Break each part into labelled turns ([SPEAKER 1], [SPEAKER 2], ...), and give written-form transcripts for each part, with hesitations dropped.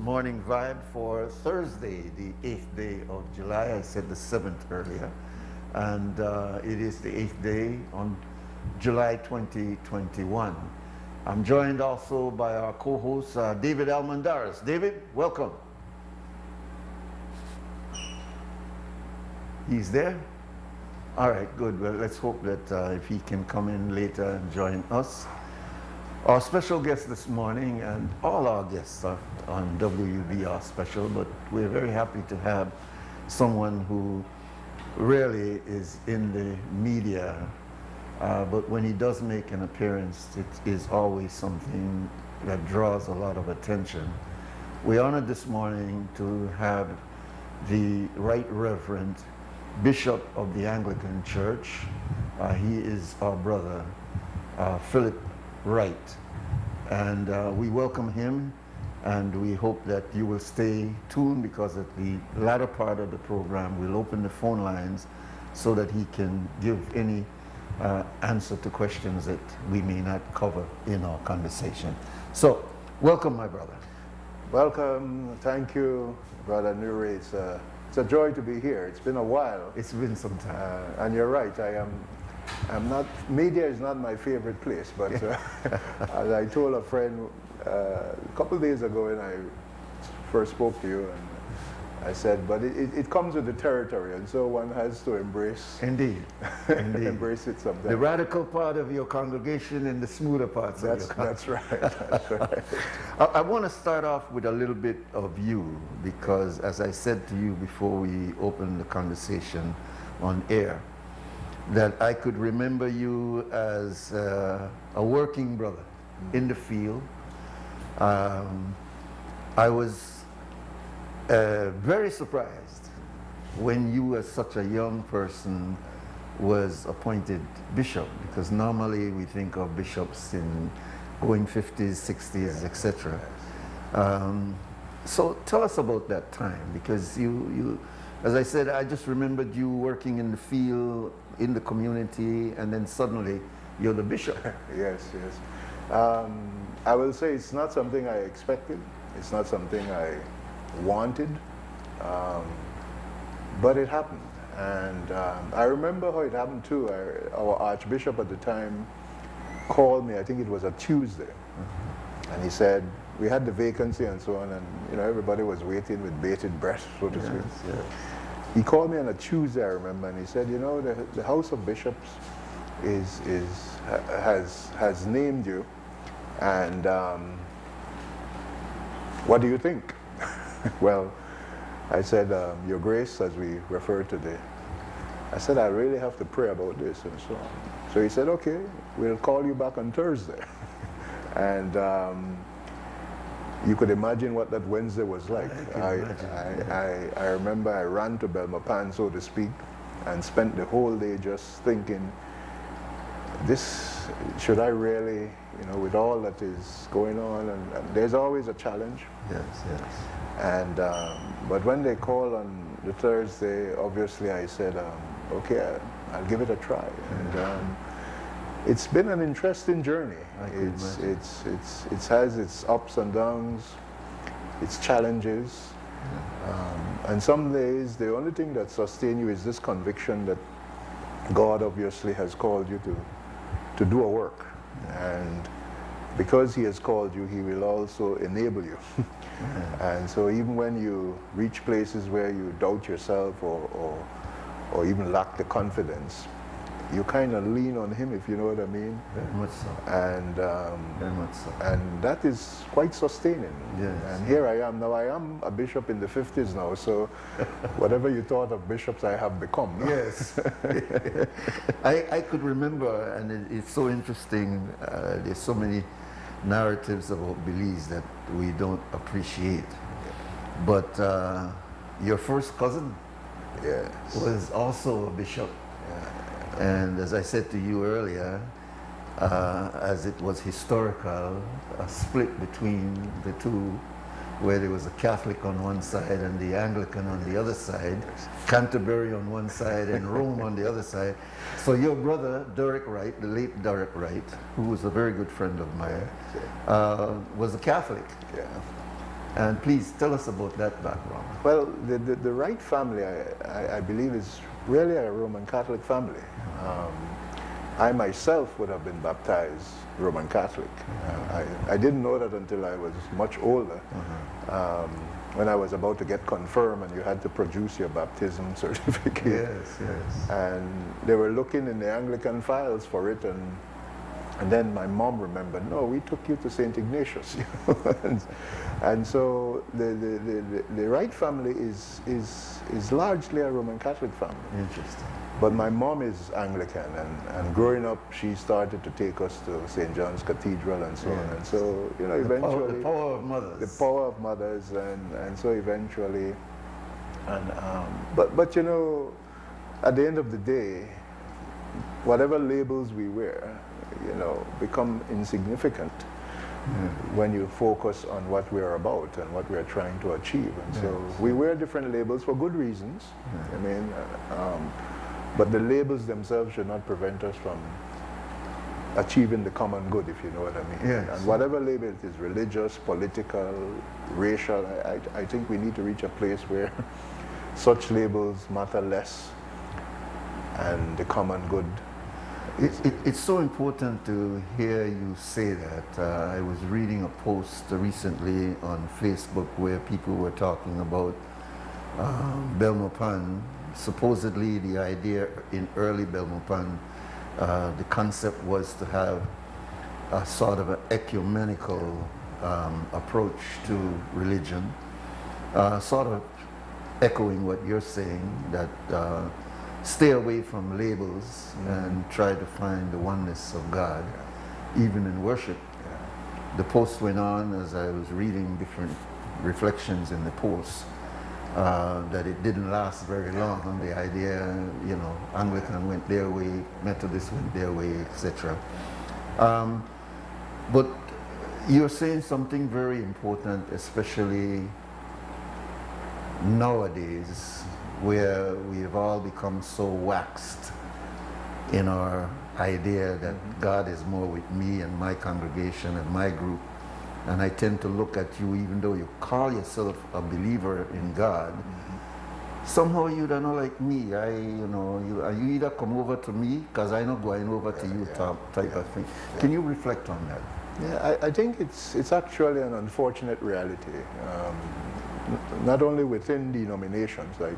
[SPEAKER 1] morning vibe for Thursday, the 8th day of July. I said the 7th earlier. And it is the 8th day on July 2021. I'm joined also by our co-host, David Almendares. David, welcome. He's there? All right, good. Well, let's hope that if he can come in later and join us. Our special guest this morning, and all our guests on WUB are special, but we're very happy to have someone who rarely is in the media, but when he does make an appearance, it is always something that draws a lot of attention. We're honored this morning to have the Right Reverend Bishop of the Anglican Church. He is our brother, Philip Wright. And we welcome him, and we hope that you will stay tuned, because at the latter part of the program, we'll open the phone lines so that he can give any answer to questions that we may not cover in our conversation. So, welcome, my brother.
[SPEAKER 2] Welcome. Thank you, Brother Nuri. It's a joy to be here. It's been a while.
[SPEAKER 1] It's been some time.
[SPEAKER 2] And you're right. I'm not, media is not my favorite place, but as I told a friend a couple of days ago when I first spoke to you, and I said, but it comes with the territory, and so one has to embrace.
[SPEAKER 1] Indeed, indeed.
[SPEAKER 2] Embrace it sometimes.
[SPEAKER 1] The radical part of your congregation and the smoother parts of your congregation.
[SPEAKER 2] That's right, that's right.
[SPEAKER 1] I want to start off with a little bit of you, because as I said to you before we opened the conversation on air, that I could remember you as a working brother in the field. I was very surprised when you, as such a young person, was appointed bishop, because normally we think of bishops in going 50s, 60s, etc. So tell us about that time, because you, as I said, I just remembered you working in the field, in the community, and then suddenly you're the bishop.
[SPEAKER 2] Yes, yes. I will say it's not something I expected. It's not something I wanted, but it happened. And I remember how it happened too. Our Archbishop at the time called me, I think it was a Tuesday, and he said, we had the vacancy and so on, and you know, everybody was waiting with bated breath, so to speak.
[SPEAKER 1] Yes.
[SPEAKER 2] He called me on a Tuesday, I remember, and he said, you know, the House of Bishops has named you, and what do you think? Well, I said, Your Grace, as we refer to I said, I really have to pray about this, and so on. So he said, okay, we'll call you back on Thursday. And you could imagine what that Wednesday was like. I remember I ran to Belmopan, so to speak, and spent the whole day just thinking, should I really, you know, with all that is going on, and there's always a challenge.
[SPEAKER 1] Yes, yes.
[SPEAKER 2] And, but when they called on the Thursday, obviously I said, okay, I'll give it a try. And it's been an interesting journey. It has its ups and downs, its challenges. And some days, the only thing that sustains you is this conviction that God obviously has called you to do a work. And because he has called you, he will also enable you. And so even when you reach places where you doubt yourself or even lack the confidence, you kind of lean on him, if you know what I mean.
[SPEAKER 1] Very much so.
[SPEAKER 2] And
[SPEAKER 1] very much so.
[SPEAKER 2] And that is quite sustaining.
[SPEAKER 1] Yes.
[SPEAKER 2] And here I am now. I am a bishop in the 50s now, so whatever you thought of bishops, I have become.
[SPEAKER 1] Yes. I could remember, and it's so interesting. There's so many narratives about Belize that we don't appreciate. But your first cousin,
[SPEAKER 2] yes,
[SPEAKER 1] was also a bishop. And as I said to you earlier, as it was historical, a split between the two, where there was a Catholic on one side and the Anglican on the other side, Canterbury on one side and Rome on the other side. So your brother, Derek Wright, the late Derek Wright, who was a very good friend of mine, was a Catholic.
[SPEAKER 2] Yeah.
[SPEAKER 1] And please tell us about that background.
[SPEAKER 2] Well, the Wright family, I believe, is really a Roman Catholic family. I myself would have been baptized Roman Catholic. I didn't know that until I was much older. When I was about to get confirmed and you had to produce your baptism certificate.
[SPEAKER 1] Yes, yes.
[SPEAKER 2] And they were looking in the Anglican files for it, and then my mom remembered, no, we took you to St. Ignatius. and so the Wright family is largely a Roman Catholic family.
[SPEAKER 1] Interesting.
[SPEAKER 2] But my mom is Anglican, and growing up, she started to take us to St. John's Cathedral and so on. And so, you know, eventually...
[SPEAKER 1] The power of mothers.
[SPEAKER 2] The power of mothers, and so eventually... But you know, at the end of the day, whatever labels we wear, you know, become insignificant when you focus on what we're about and what we're trying to achieve. And so we wear different labels for good reasons. I mean, but the labels themselves should not prevent us from achieving the common good, if you know what I mean.
[SPEAKER 1] Yes.
[SPEAKER 2] And whatever label it is, religious, political, racial, I think we need to reach a place where such labels matter less and the common good.
[SPEAKER 1] It's so important to hear you say that. I was reading a post recently on Facebook where people were talking about Belmopan. Supposedly the idea in early Belmopan, the concept was to have a sort of an ecumenical approach to religion, sort of echoing what you're saying, that stay away from labels and try to find the oneness of God, even in worship. The post went on, as I was reading different reflections in the post, that it didn't last very long on the idea, you know, Anglican went their way, Methodist went their way, etc. But you're saying something very important, especially nowadays, where we have all become so waxed in our idea that God is more with me and my congregation and my group. And I tend to look at you, even though you call yourself a believer in God, somehow you don't know like me. You either come over to me, because I'm not going over to you type of thing. Can you reflect on that?
[SPEAKER 2] Yeah, I think it's actually an unfortunate reality. Not only within denominations like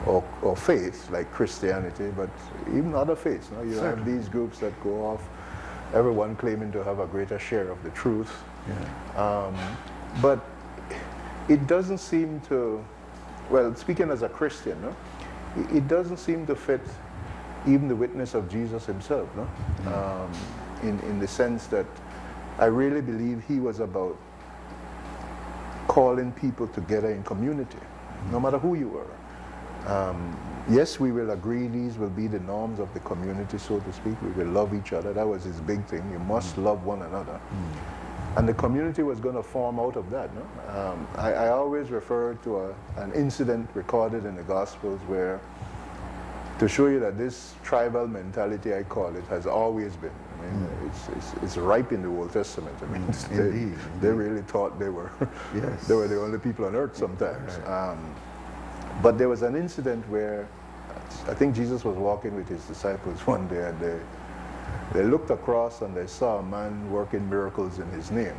[SPEAKER 2] or faith like Christianity, but even other faiths. You have these groups that go off, everyone claiming to have a greater share of the truth. But it doesn't seem to, well, speaking as a Christian, it doesn't seem to fit even the witness of Jesus himself, in the sense that I really believe he was about calling people together in community, no matter who you were. Yes, we will agree these will be the norms of the community, so to speak. We will love each other. That was his big thing. You must love one another. And the community was going to form out of that. I always refer to an incident recorded in the Gospels where, to show you that this tribal mentality, I call it, has always been. I mean, it's ripe in the Old Testament. I mean, they really thought they were they were the only people on earth sometimes. Right. But there was an incident where I think Jesus was walking with his disciples one day, and they looked across and they saw a man working miracles in his name.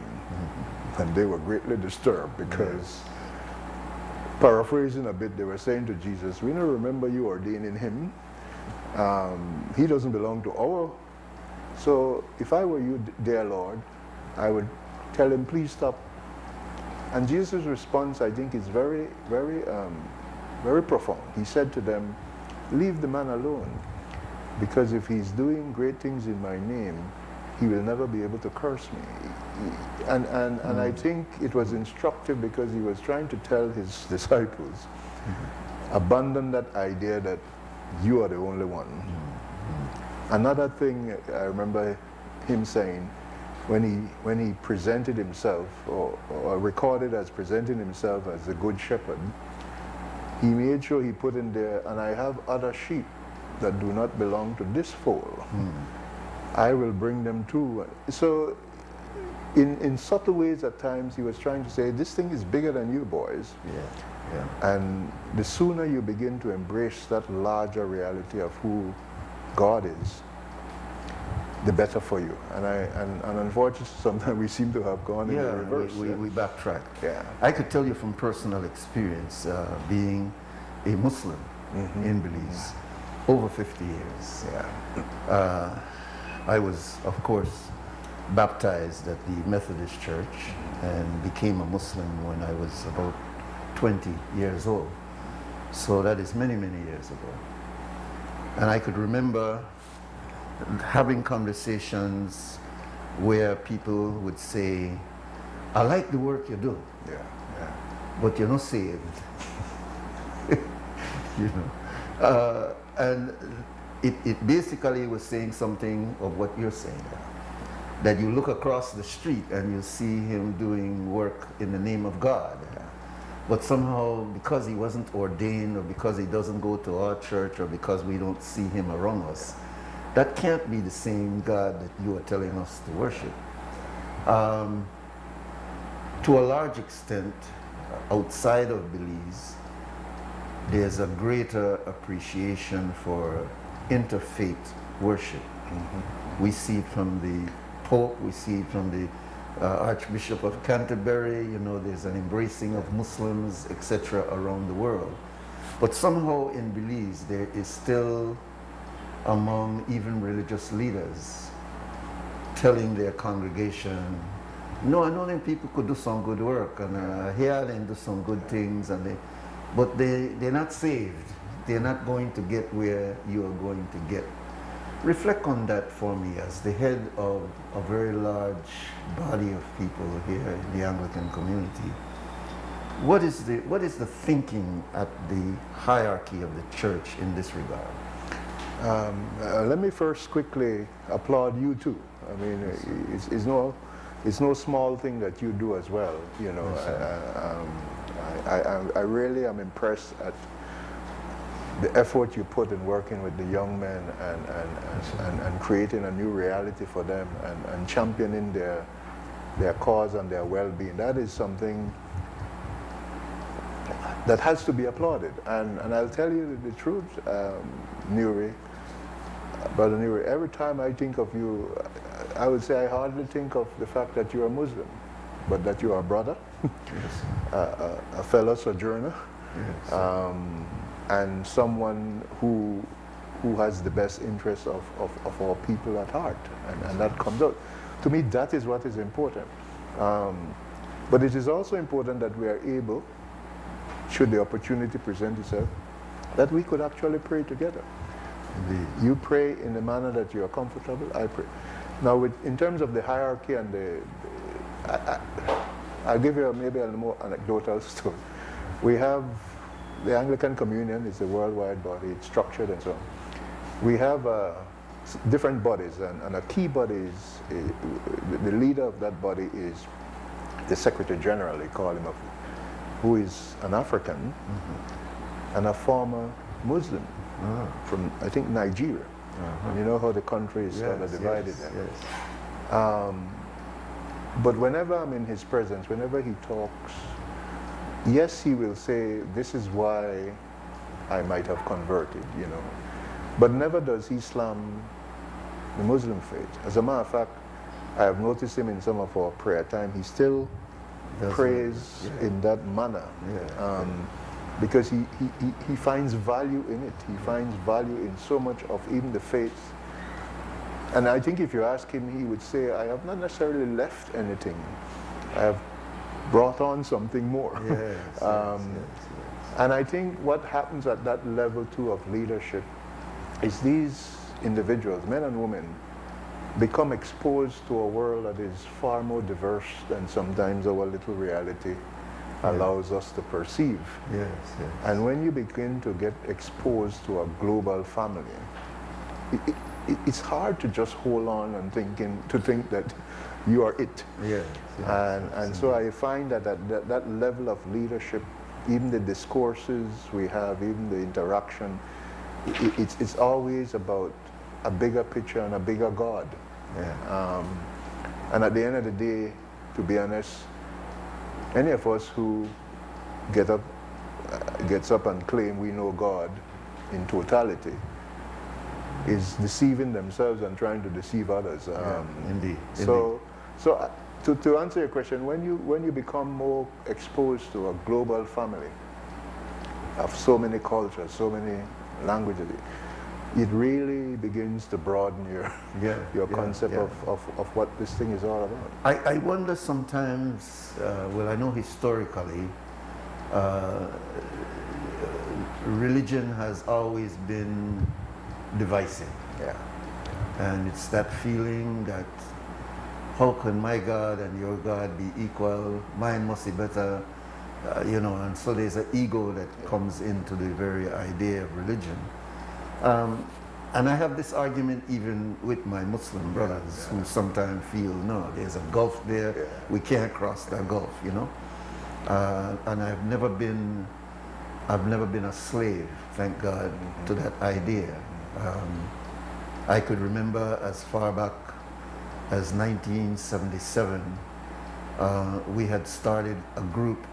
[SPEAKER 2] And they were greatly disturbed because, paraphrasing a bit, they were saying to Jesus, we don't remember you ordaining him. He doesn't belong to our. So if I were you, dear Lord, I would tell him, please stop. And Jesus' response, I think, is very, very, very profound. He said to them, leave the man alone, because if he's doing great things in my name, he will never be able to curse me. And I think it was instructive because he was trying to tell his disciples, abandon that idea that you are the only one. Another thing I remember him saying, when he presented himself, or recorded as presenting himself as a good shepherd, he made sure he put in there, and I have other sheep that do not belong to this fold. I will bring them too. So in subtle ways at times, he was trying to say, this thing is bigger than you boys.
[SPEAKER 1] Yeah, yeah.
[SPEAKER 2] And the sooner you begin to embrace that larger reality of who God is, the better for you. And unfortunately, sometimes we seem to have gone in the reverse.
[SPEAKER 1] We backtrack.
[SPEAKER 2] Yeah.
[SPEAKER 1] I could tell you from personal experience, being a Muslim in Belize, over 50 years.
[SPEAKER 2] Yeah.
[SPEAKER 1] I was, of course, baptized at the Methodist Church and became a Muslim when I was about 20 years old. So that is many, many years ago. And I could remember having conversations where people would say, I like the work you do, but you're not saved. You know? And it basically was saying something of what you're saying. That you look across the street and you see him doing work in the name of God. But somehow, because he wasn't ordained, or because he doesn't go to our church, or because we don't see him around us, that can't be the same God that you are telling us to worship. To a large extent, outside of Belize, there's a greater appreciation for interfaith worship. We see it from the Pope, we see it from the Archbishop of Canterbury, you know, there's an embracing of Muslims, etc. around the world. But somehow in Belize, there is still, among even religious leaders, telling their congregation, no, I know them people could do some good work, and here they do some good things, and but they're not saved. They're not going to get where you are going to get. Reflect on that for me as the head of a very large body of people here in the Anglican community. What is the thinking at the hierarchy of the church in this regard?
[SPEAKER 2] Let me first quickly applaud you too. I mean, it's no small thing that you do as well. You know, I really am impressed at the effort you put in working with the young men and creating a new reality for them and championing their cause and their well-being. That is something that has to be applauded. And I'll tell you the truth, Nuri, Brother Nuri, every time I think of you, I would say I hardly think of the fact that you're a Muslim, but that you are a brother, a fellow sojourner, and someone who has the best interests of our people at heart, and that comes out. To me, that is what is important. But it is also important that we are able, should the opportunity present itself, that we could actually pray together.
[SPEAKER 1] Indeed.
[SPEAKER 2] You pray in the manner that you are comfortable, I pray. Now, in terms of the hierarchy and I'll give you maybe a more anecdotal story. We have the Anglican Communion is a worldwide body, it's structured and so on. We have different bodies, and a key body is, the leader of that body is the Secretary General, they call him, who is an African and a former Muslim from, I think, Nigeria. And you know how the country is sort of divided there. But whenever I'm in his presence, whenever he talks, yes, he will say, this is why I might have converted, you know. But never does he slam the Muslim faith. As a matter of fact, I have noticed him in some of our prayer time, he still prays in that manner. Because he finds value in it. He finds value in so much of even the faith. And I think if you ask him, he would say, I have not necessarily left anything. I have brought on something more. And I think what happens at that level too of leadership is these individuals, men and women, become exposed to a world that is far more diverse than sometimes our little reality allows us to perceive. And when you begin to get exposed to a global family, it's hard to just hold on and think that you are it. And so I find that that level of leadership, even the discourses we have, even the interaction, it's always about a bigger picture and a bigger God. And at the end of the day, to be honest, any of us who gets up and claim we know God in totality is deceiving themselves and trying to deceive others.
[SPEAKER 1] Indeed.
[SPEAKER 2] So to answer your question, when you become more exposed to a global family of so many cultures, so many languages, it really begins to broaden your concept of what this thing is all about.
[SPEAKER 1] I wonder sometimes, well, I know historically, religion has always been divisive.
[SPEAKER 2] Yeah.
[SPEAKER 1] And it's that feeling that how can my God and your God be equal? Mine must be better, you know, and so there's an ego that comes into the very idea of religion. And I have this argument even with my Muslim brothers who sometimes feel, no, there's a gulf there, we can't cross that gulf, you know. And I've never been a slave, thank God, to that idea. I could remember as far back as 1977, we had started a group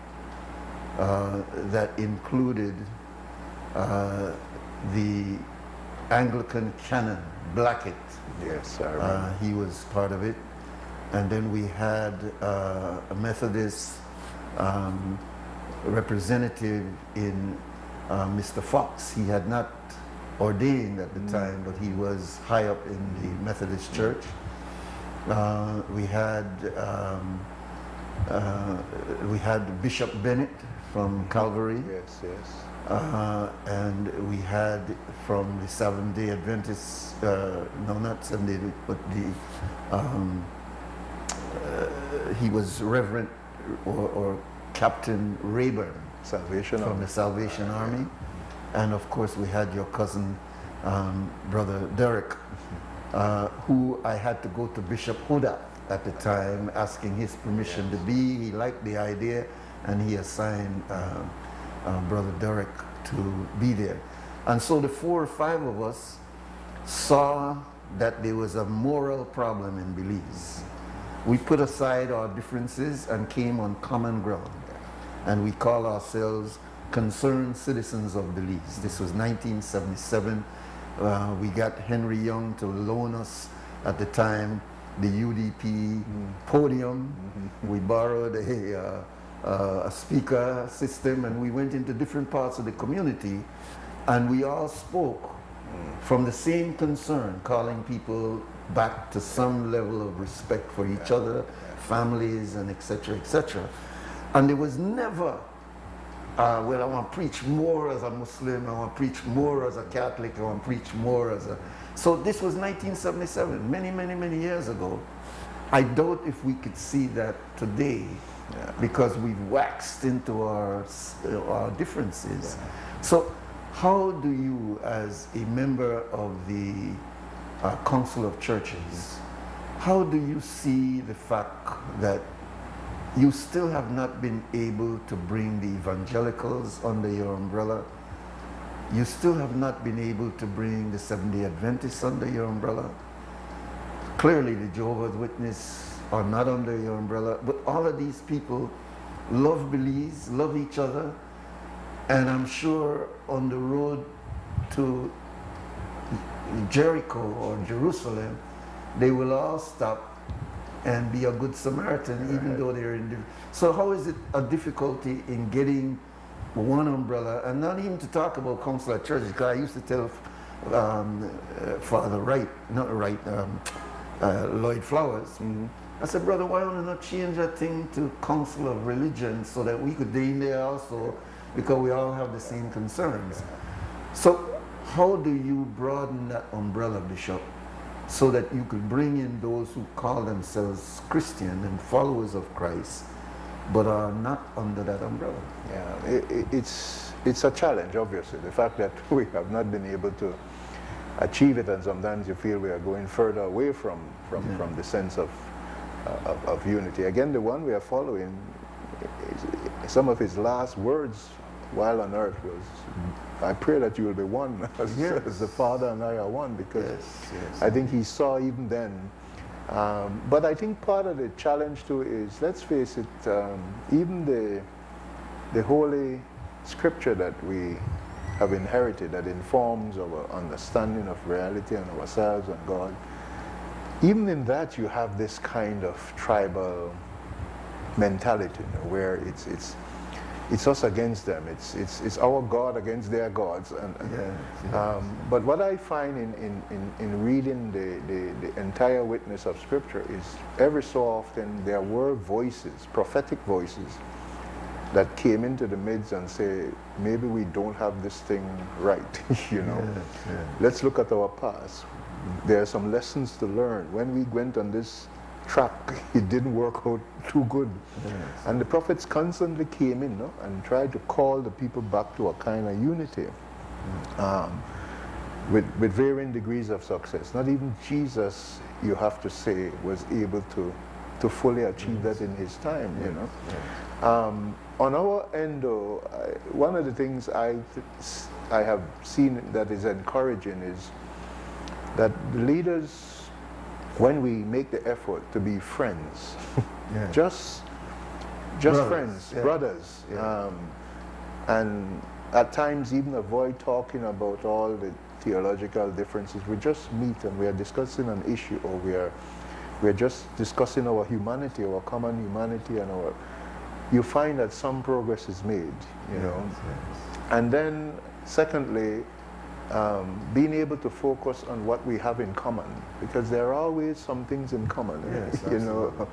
[SPEAKER 1] that included the Anglican canon, Blackett.
[SPEAKER 2] Yes, I remember.
[SPEAKER 1] He was part of it. And then we had a Methodist representative in Mr. Fox. He had not ordained at the time, but he was high up in the Methodist Church. We had Bishop Bennett from Calvary.
[SPEAKER 2] Yes, yes.
[SPEAKER 1] And we had from the Seventh-day Adventists, no, not Seventh-day, but he was Reverent or Captain Rayburn from the Salvation Army. And of course we had your cousin, Brother Derek, who I had to go to Bishop Huda at the time asking his permission to be. He liked the idea and he assigned Brother Derek to be there. And so the 4 or 5 of us saw that there was a moral problem in Belize. We put aside our differences and came on common ground. And we call ourselves Concerned Citizens of Belize. This was 1977. We got Henry Young to loan us at the time the UDP podium. We borrowed a speaker system and we went into different parts of the community and we all spoke from the same concern, calling people back to some level of respect for each other, families, and etc., etc. And there was never, well, I want to preach more as a Muslim, I want to preach more as a Catholic, I want to preach more as a... So this was 1977, many, many, many years ago. I doubt if we could see that today because we've waxed into our differences. So how do you, as a member of the Council of Churches, how do you see the fact that you still have not been able to bring the evangelicals under your umbrella? You still have not been able to bring the Seventh-day Adventists under your umbrella? Clearly the Jehovah's Witnesses are not under your umbrella, but all of these people love Belize, love each other, and I'm sure on the road to Jericho or Jerusalem, they will all stop and be a good Samaritan, even though they're in. So how is it a difficulty in getting one umbrella, and not even to talk about Council of Churches, because I used to tell Father Wright, not Wright, Lloyd Flowers, I said, brother, why don't we not change that thing to Council of Religion so that we could be in there also, because we all have the same concerns. So how do you broaden that umbrella, Bishop, so that you could bring in those who call themselves Christian and followers of Christ, but are not under that umbrella?
[SPEAKER 2] Yeah, it's a challenge, obviously. The fact that we have not been able to achieve it, and sometimes you feel we are going further away from the sense of unity. Again, the one we are following, some of his last words while on earth was, I pray that you will be one as the Father and I are one, because I think he saw even then But I think part of the challenge too is, let's face it, even the Holy Scripture that we have inherited, that informs our understanding of reality and ourselves and God, even in that you have this kind of tribal mentality, you know, where it's us against them. It's our God against their gods. But what I find in reading the entire witness of Scripture is, every so often there were voices, prophetic voices, that came into the midst and say, maybe we don't have this thing right, you know. Let's look at our past. There are some lessons to learn. When we went on this track, it didn't work out too good. And the prophets constantly came in, no, and tried to call the people back to a kind of unity, with varying degrees of success. Not even Jesus, you have to say, was able to fully achieve that in his time, you know. On our end, though, one of the things I have seen that is encouraging is that the leaders, when we make the effort to be friends, just brothers, friends, brothers, and at times even avoid talking about all the theological differences. We just meet and we are discussing an issue, or we are just discussing our humanity, our common humanity, and you find that some progress is made, you know. And then secondly, being able to focus on what we have in common, because there are always some things in common, you know.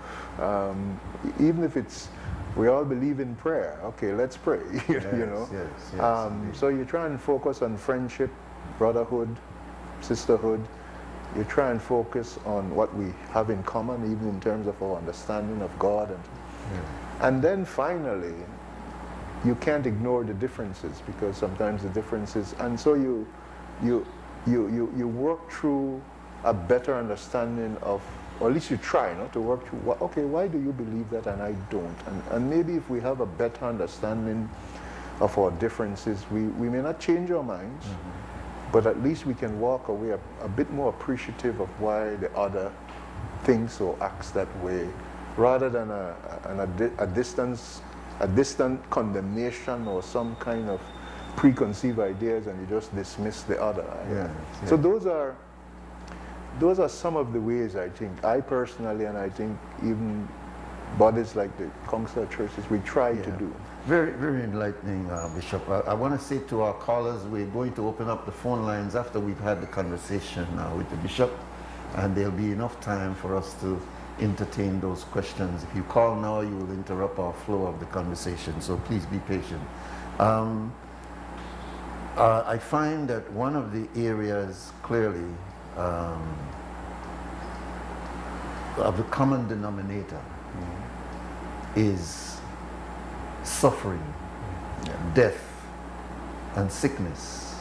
[SPEAKER 2] Even if it's, we all believe in prayer, okay, let's pray, you know. So you try and focus on friendship, brotherhood, sisterhood. You try and focus on what we have in common, even in terms of our understanding of God. And then finally, you can't ignore the differences, because sometimes the differences, and so you work through a better understanding of, or at least you try, to work through, okay, why do you believe that and I don't? And maybe if we have a better understanding of our differences, we may not change our minds, but at least we can walk away a bit more appreciative of why the other thinks or acts that way, rather than a distant condemnation or some kind of preconceived ideas, and you just dismiss the other. So those are some of the ways I think I personally, and I think even bodies like the Council of Churches, we try to do.
[SPEAKER 1] Very, very enlightening, Bishop. I want to say to our callers, we're going to open up the phone lines after we've had the conversation with the Bishop, and there'll be enough time for us to entertain those questions. If you call now, you will interrupt our flow of the conversation, so please be patient. I find that one of the areas clearly of the common denominator is suffering, death, and sickness.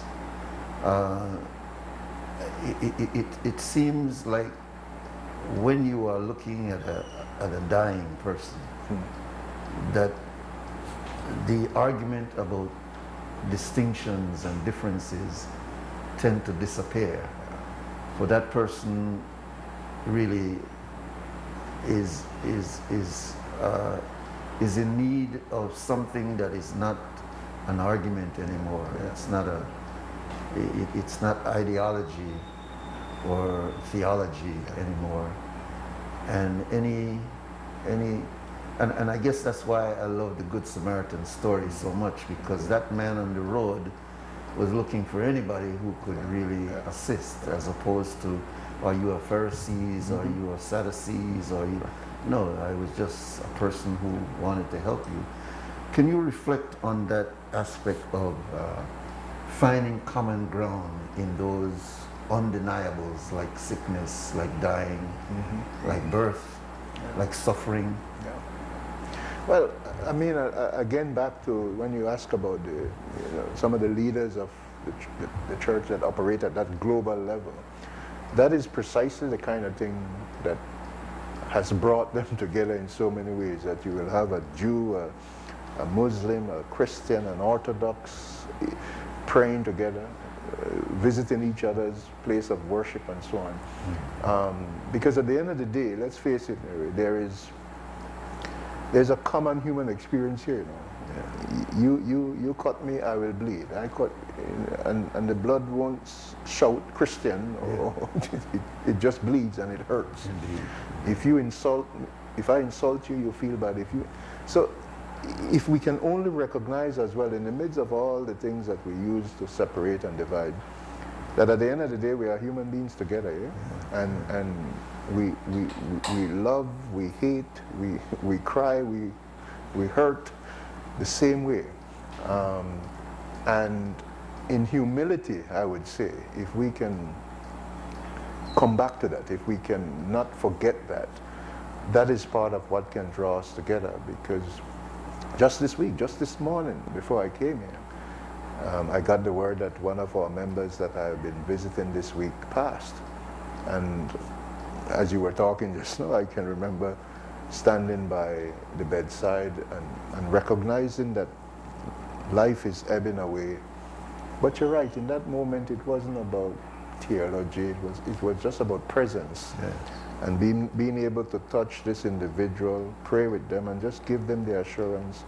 [SPEAKER 1] It seems like when you are looking at a dying person, that the argument about distinctions and differences tend to disappear. For that person really is in need of something that is not an argument anymore. It's not ideology or theology anymore. And and I guess that's why I love the Good Samaritan story so much, because that man on the road was looking for anybody who could really assist, as opposed to, are you a Pharisees, are you a Sadducees, or you... No, I was just a person who wanted to help you. Can you reflect on that aspect of finding common ground in those undeniables, like sickness, like dying, like birth, like suffering?
[SPEAKER 2] Well, I mean, again, back to when you ask about some of the leaders of the church that operate at that global level, that is precisely the kind of thing that has brought them together in so many ways, that you will have a Jew, a Muslim, a Christian, an Orthodox praying together, visiting each other's place of worship and so on. Because at the end of the day, let's face it, Mary, there's a common human experience here. You cut me, I will bleed. I cut, and the blood won't shout Christian, or it just bleeds and it hurts.
[SPEAKER 1] Indeed.
[SPEAKER 2] If I insult you, you feel bad. So if we can only recognize as well, in the midst of all the things that we use to separate and divide, that at the end of the day we are human beings together, and we love, we hate, we cry, we hurt the same way. And in humility, I would say, if we can come back to that, if we can not forget that, that is part of what can draw us together. Because just this week, just this morning, before I came here, I got the word that one of our members that I've been visiting this week passed. And as you were talking just now, I can remember standing by the bedside and recognizing that life is ebbing away. But you're right, in that moment it wasn't about theology, it was just about presence.
[SPEAKER 1] Yes.
[SPEAKER 2] And being able to touch this individual, pray with them, and just give them the assurance,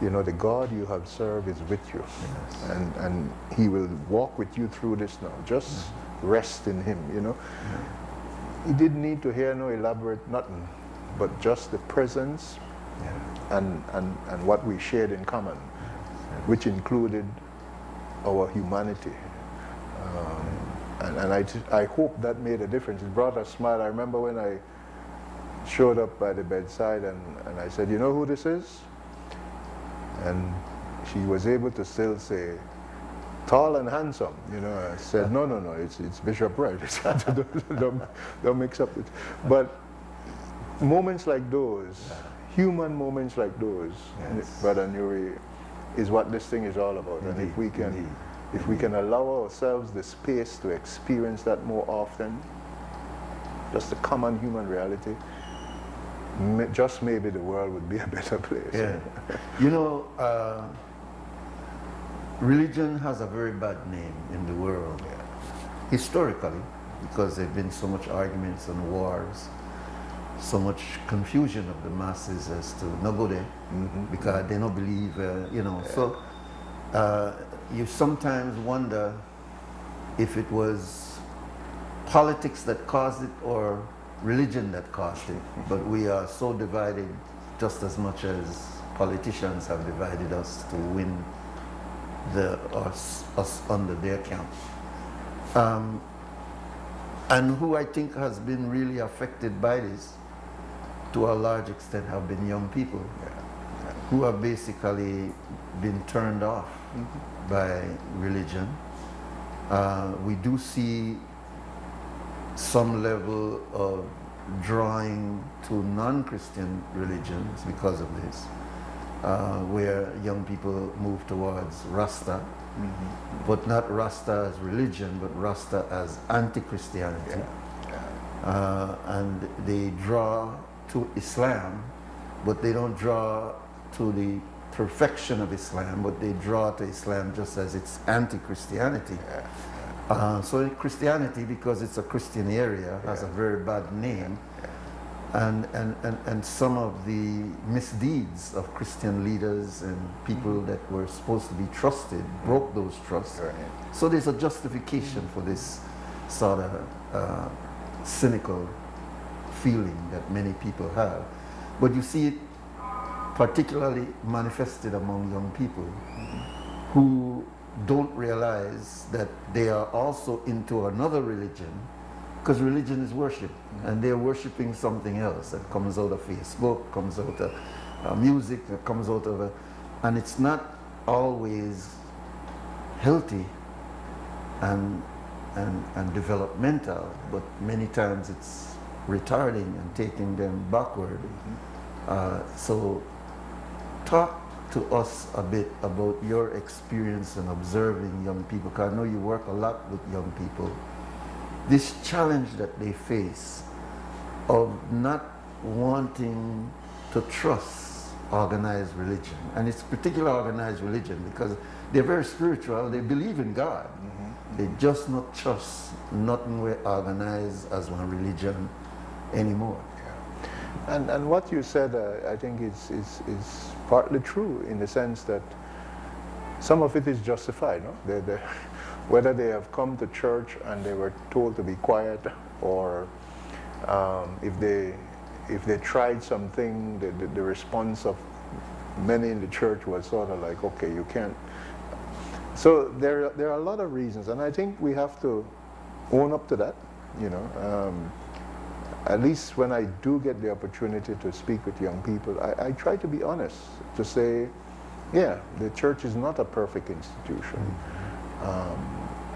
[SPEAKER 2] the God you have served is with you. Yes. And he will walk with you through this now. Just rest in him, He didn't need to hear no elaborate nothing, but just the presence and what we shared in common, which included our humanity. And I hope that made a difference. It brought a smile. I remember when I showed up by the bedside and I said, you know who this is? And she was able to still say, tall and handsome. I said, no, it's Bishop Wright. don't mix up it. But moments like those, human moments like those, Brother Nuri, is what this thing is all about. Indeed, and if we can allow ourselves the space to experience that more often, just a common human reality, just maybe the world would be a better place.
[SPEAKER 1] Yeah. Religion has a very bad name in the world, historically, because there have been so much arguments and wars, so much confusion of the masses as to no go there, because they don't believe, So you sometimes wonder if it was politics that caused it or religion that caused it. But we are so divided just as much as politicians have divided us to win us under their count. And who I think has been really affected by this to a large extent have been young people who have basically been turned off by religion. We do see some level of drawing to non-Christian religions because of this, where young people move towards Rasta, but not Rasta as religion, but Rasta as anti-Christianity. And they draw to Islam, but they don't draw to the perfection of Islam, but they draw to Islam just as it's anti-Christianity. So Christianity, because it's a Christian area, has a very bad name. And some of the misdeeds of Christian leaders and people that were supposed to be trusted broke those trusts. So there's a justification for this sort of cynical feeling that many people have. But you see it particularly manifested among young people who don't realize that they are also into another religion, because religion is worship, and they're worshiping something else that comes out of Facebook, comes out of music, that comes out of and it's not always healthy and developmental, but many times it's retarding and taking them backward. So talk to us a bit about your experience in observing young people, because I know you work a lot with young people. This challenge that they face of not wanting to trust organized religion. And it's particular organized religion because they're very spiritual, they believe in God. They just not trust nothing we organized as one religion anymore.
[SPEAKER 2] Yeah. And what you said, I think is partly true in the sense that some of it is justified. No? Whether they have come to church and they were told to be quiet, or if they tried something, the response of many in the church was sort of like, okay, you can't. So there are a lot of reasons, and I think we have to own up to that. At least when I do get the opportunity to speak with young people, I try to be honest, to say, yeah, the church is not a perfect institution.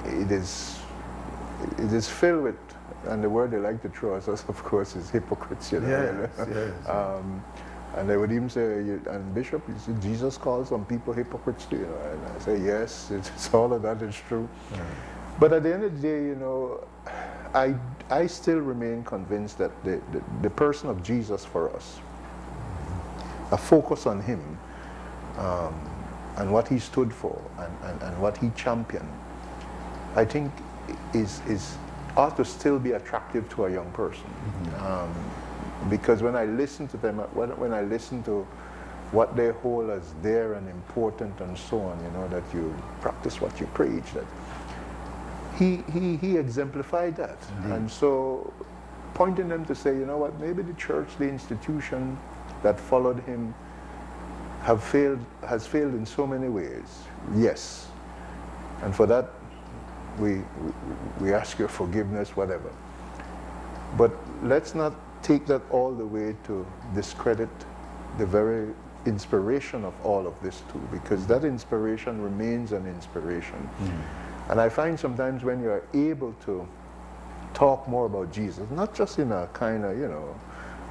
[SPEAKER 2] It is filled with, and the word they like to throw at us, of course, is hypocrites.
[SPEAKER 1] Yes.
[SPEAKER 2] And they would even say, and Bishop, Jesus calls some people hypocrites too. And I say, yes, it's all of that is true. But at the end of the day, I still remain convinced that the person of Jesus for us, a focus on him, and what he stood for, and what he championed, I think ought to still be attractive to a young person. Because when I listen to them, when I listen to what they hold as dear and important and so on, that you practice what you preach, that he exemplified that. And so pointing them to say, you know what, maybe the church, the institution that followed him has failed in so many ways. Yes. And for that, we ask your forgiveness, whatever. But let's not take that all the way to discredit the very inspiration of all of this too, because that inspiration remains an inspiration. And I find sometimes when you are able to talk more about Jesus, not just in a kind of,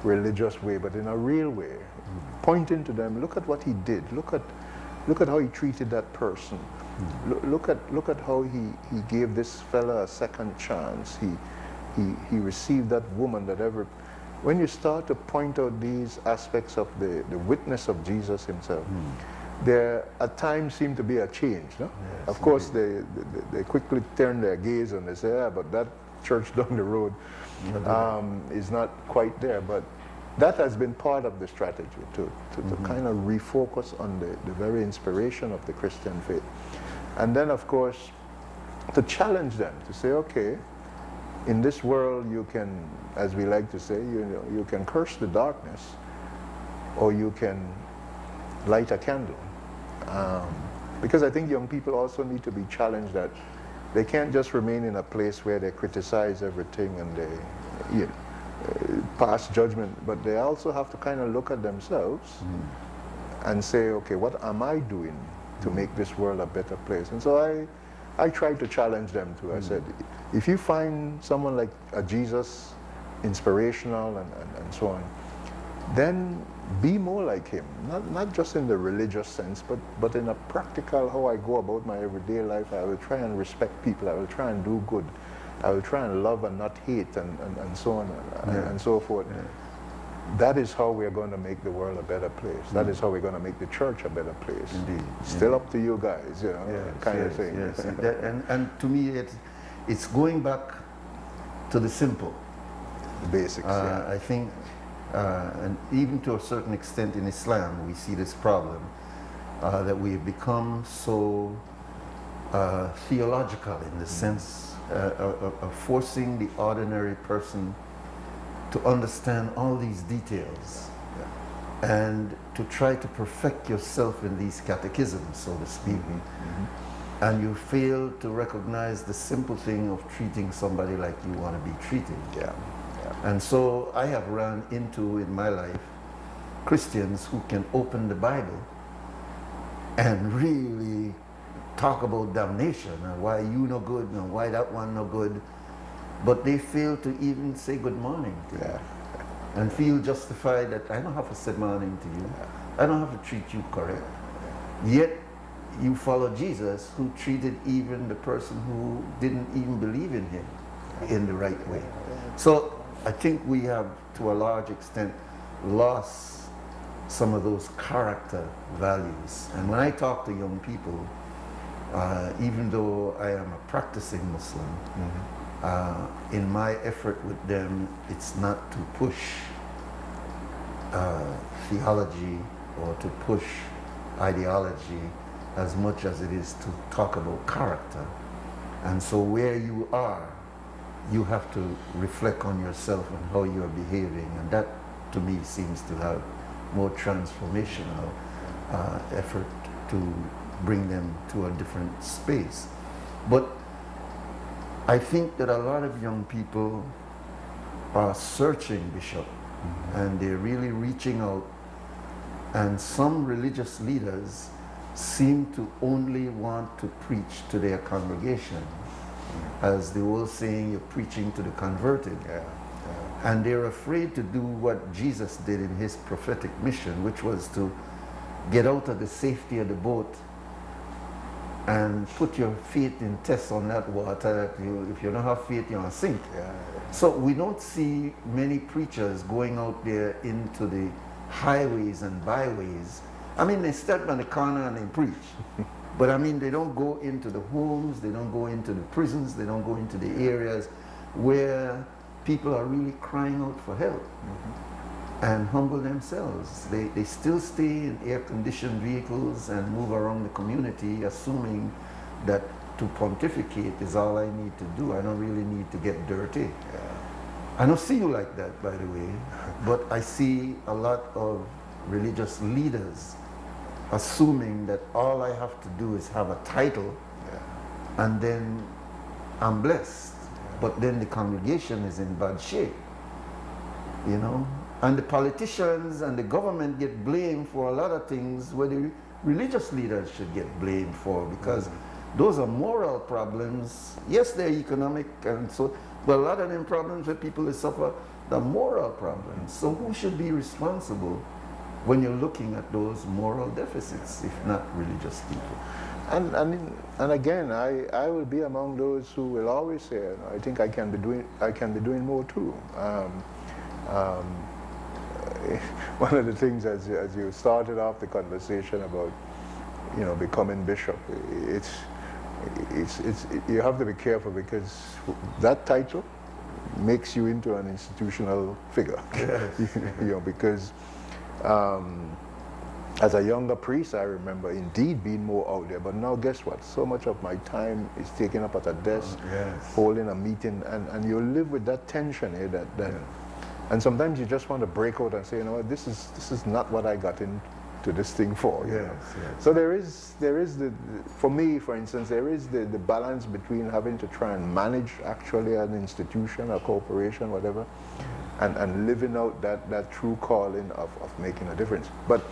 [SPEAKER 2] religious way, but in a real way, pointing to them, look at what he did, look at how he treated that person, look at how he gave this fella a second chance, he received that woman that ever. When you start to point out these aspects of the witness of Jesus himself, there at times seem to be a change. No? Yes, of course, they quickly turn their gaze and they say, yeah, but that church down the road is not quite there. But that has been part of the strategy, to kind of refocus on the very inspiration of the Christian faith. And then, of course, to challenge them, to say, okay, in this world you can, as we like to say, you can curse the darkness, or you can light a candle. Because I think young people also need to be challenged that they can't just remain in a place where they criticize everything and they pass judgment, but they also have to kind of look at themselves and say, okay, what am I doing to make this world a better place? And so I try to challenge them too. I said, if you find someone like a Jesus, inspirational and so on, then be more like him. Not just in the religious sense, but in a practical, how I go about my everyday life. I will try and respect people. I will try and do good. I will try and love and not hate and so on and so forth. That is how we are going to make the world a better place. That is how we're going to make the church a better place.
[SPEAKER 1] Indeed.
[SPEAKER 2] Still up to you guys, kind of thing.
[SPEAKER 1] Yes. and to me, it's going back to the simple.
[SPEAKER 2] The basics,
[SPEAKER 1] I think, and even to a certain extent in Islam, we see this problem, that we have become so theological in the sense of forcing the ordinary person to understand all these details and to try to perfect yourself in these catechisms, so to speak. And you fail to recognize the simple thing of treating somebody like you want to be treated. And so I have run into, in my life, Christians who can open the Bible and really talk about damnation and why you no good and why that one no good, but they fail to even say good morning to you and feel justified that I don't have to say morning to you. I don't have to treat you correct. Yet you follow Jesus, who treated even the person who didn't even believe in him in the right way. So I think we have, to a large extent, lost some of those character values. And when I talk to young people, even though I am a practicing Muslim, in my effort with them, it's not to push theology or to push ideology as much as it is to talk about character. And so where you are, you have to reflect on yourself and how you are behaving, and that to me seems to have more transformational effort to bring them to a different space. But I think that a lot of young people are searching, Bishop, and they're really reaching out, and some religious leaders seem to only want to preach to their congregation. As the old saying, you're preaching to the converted. And they're afraid to do what Jesus did in his prophetic mission, which was to get out of the safety of the boat and put your feet in test on that water. That if you don't have faith, you're going to sink. So we don't see many preachers going out there into the highways and byways. I mean, they step on the corner and they preach. But I mean, they don't go into the homes, they don't go into the prisons, they don't go into the areas where people are really crying out for help and humble themselves. They still stay in air-conditioned vehicles and move around the community, assuming that to pontificate is all I need to do. I don't really need to get dirty. I don't see you like that, by the way, but I see a lot of religious leaders assuming that all I have to do is have a title and then I'm blessed. But then the congregation is in bad shape, you know? And the politicians and the government get blamed for a lot of things where the religious leaders should get blamed for, because those are moral problems. Yes, they're economic and so, but a lot of them problems where people suffer, the moral problems. So who should be responsible when you're looking at those moral deficits, if not religious people?
[SPEAKER 2] And again, I will be among those who will always say, I think I can be doing more too. One of the things, as you started off the conversation about, you know, becoming bishop, you have to be careful, because that title makes you into an institutional figure. Yes. You know, because as a younger priest, I remember indeed being more out there. But now, guess what? So much of my time is taken up at a desk, holding a meeting, and you live with that tension here. And sometimes you just want to break out and say, you know what, this is not what I got into this thing for. You know? So there is for me, for instance, there is the balance between having to try and manage actually an institution, a corporation, whatever, and living out that true calling of making a difference. But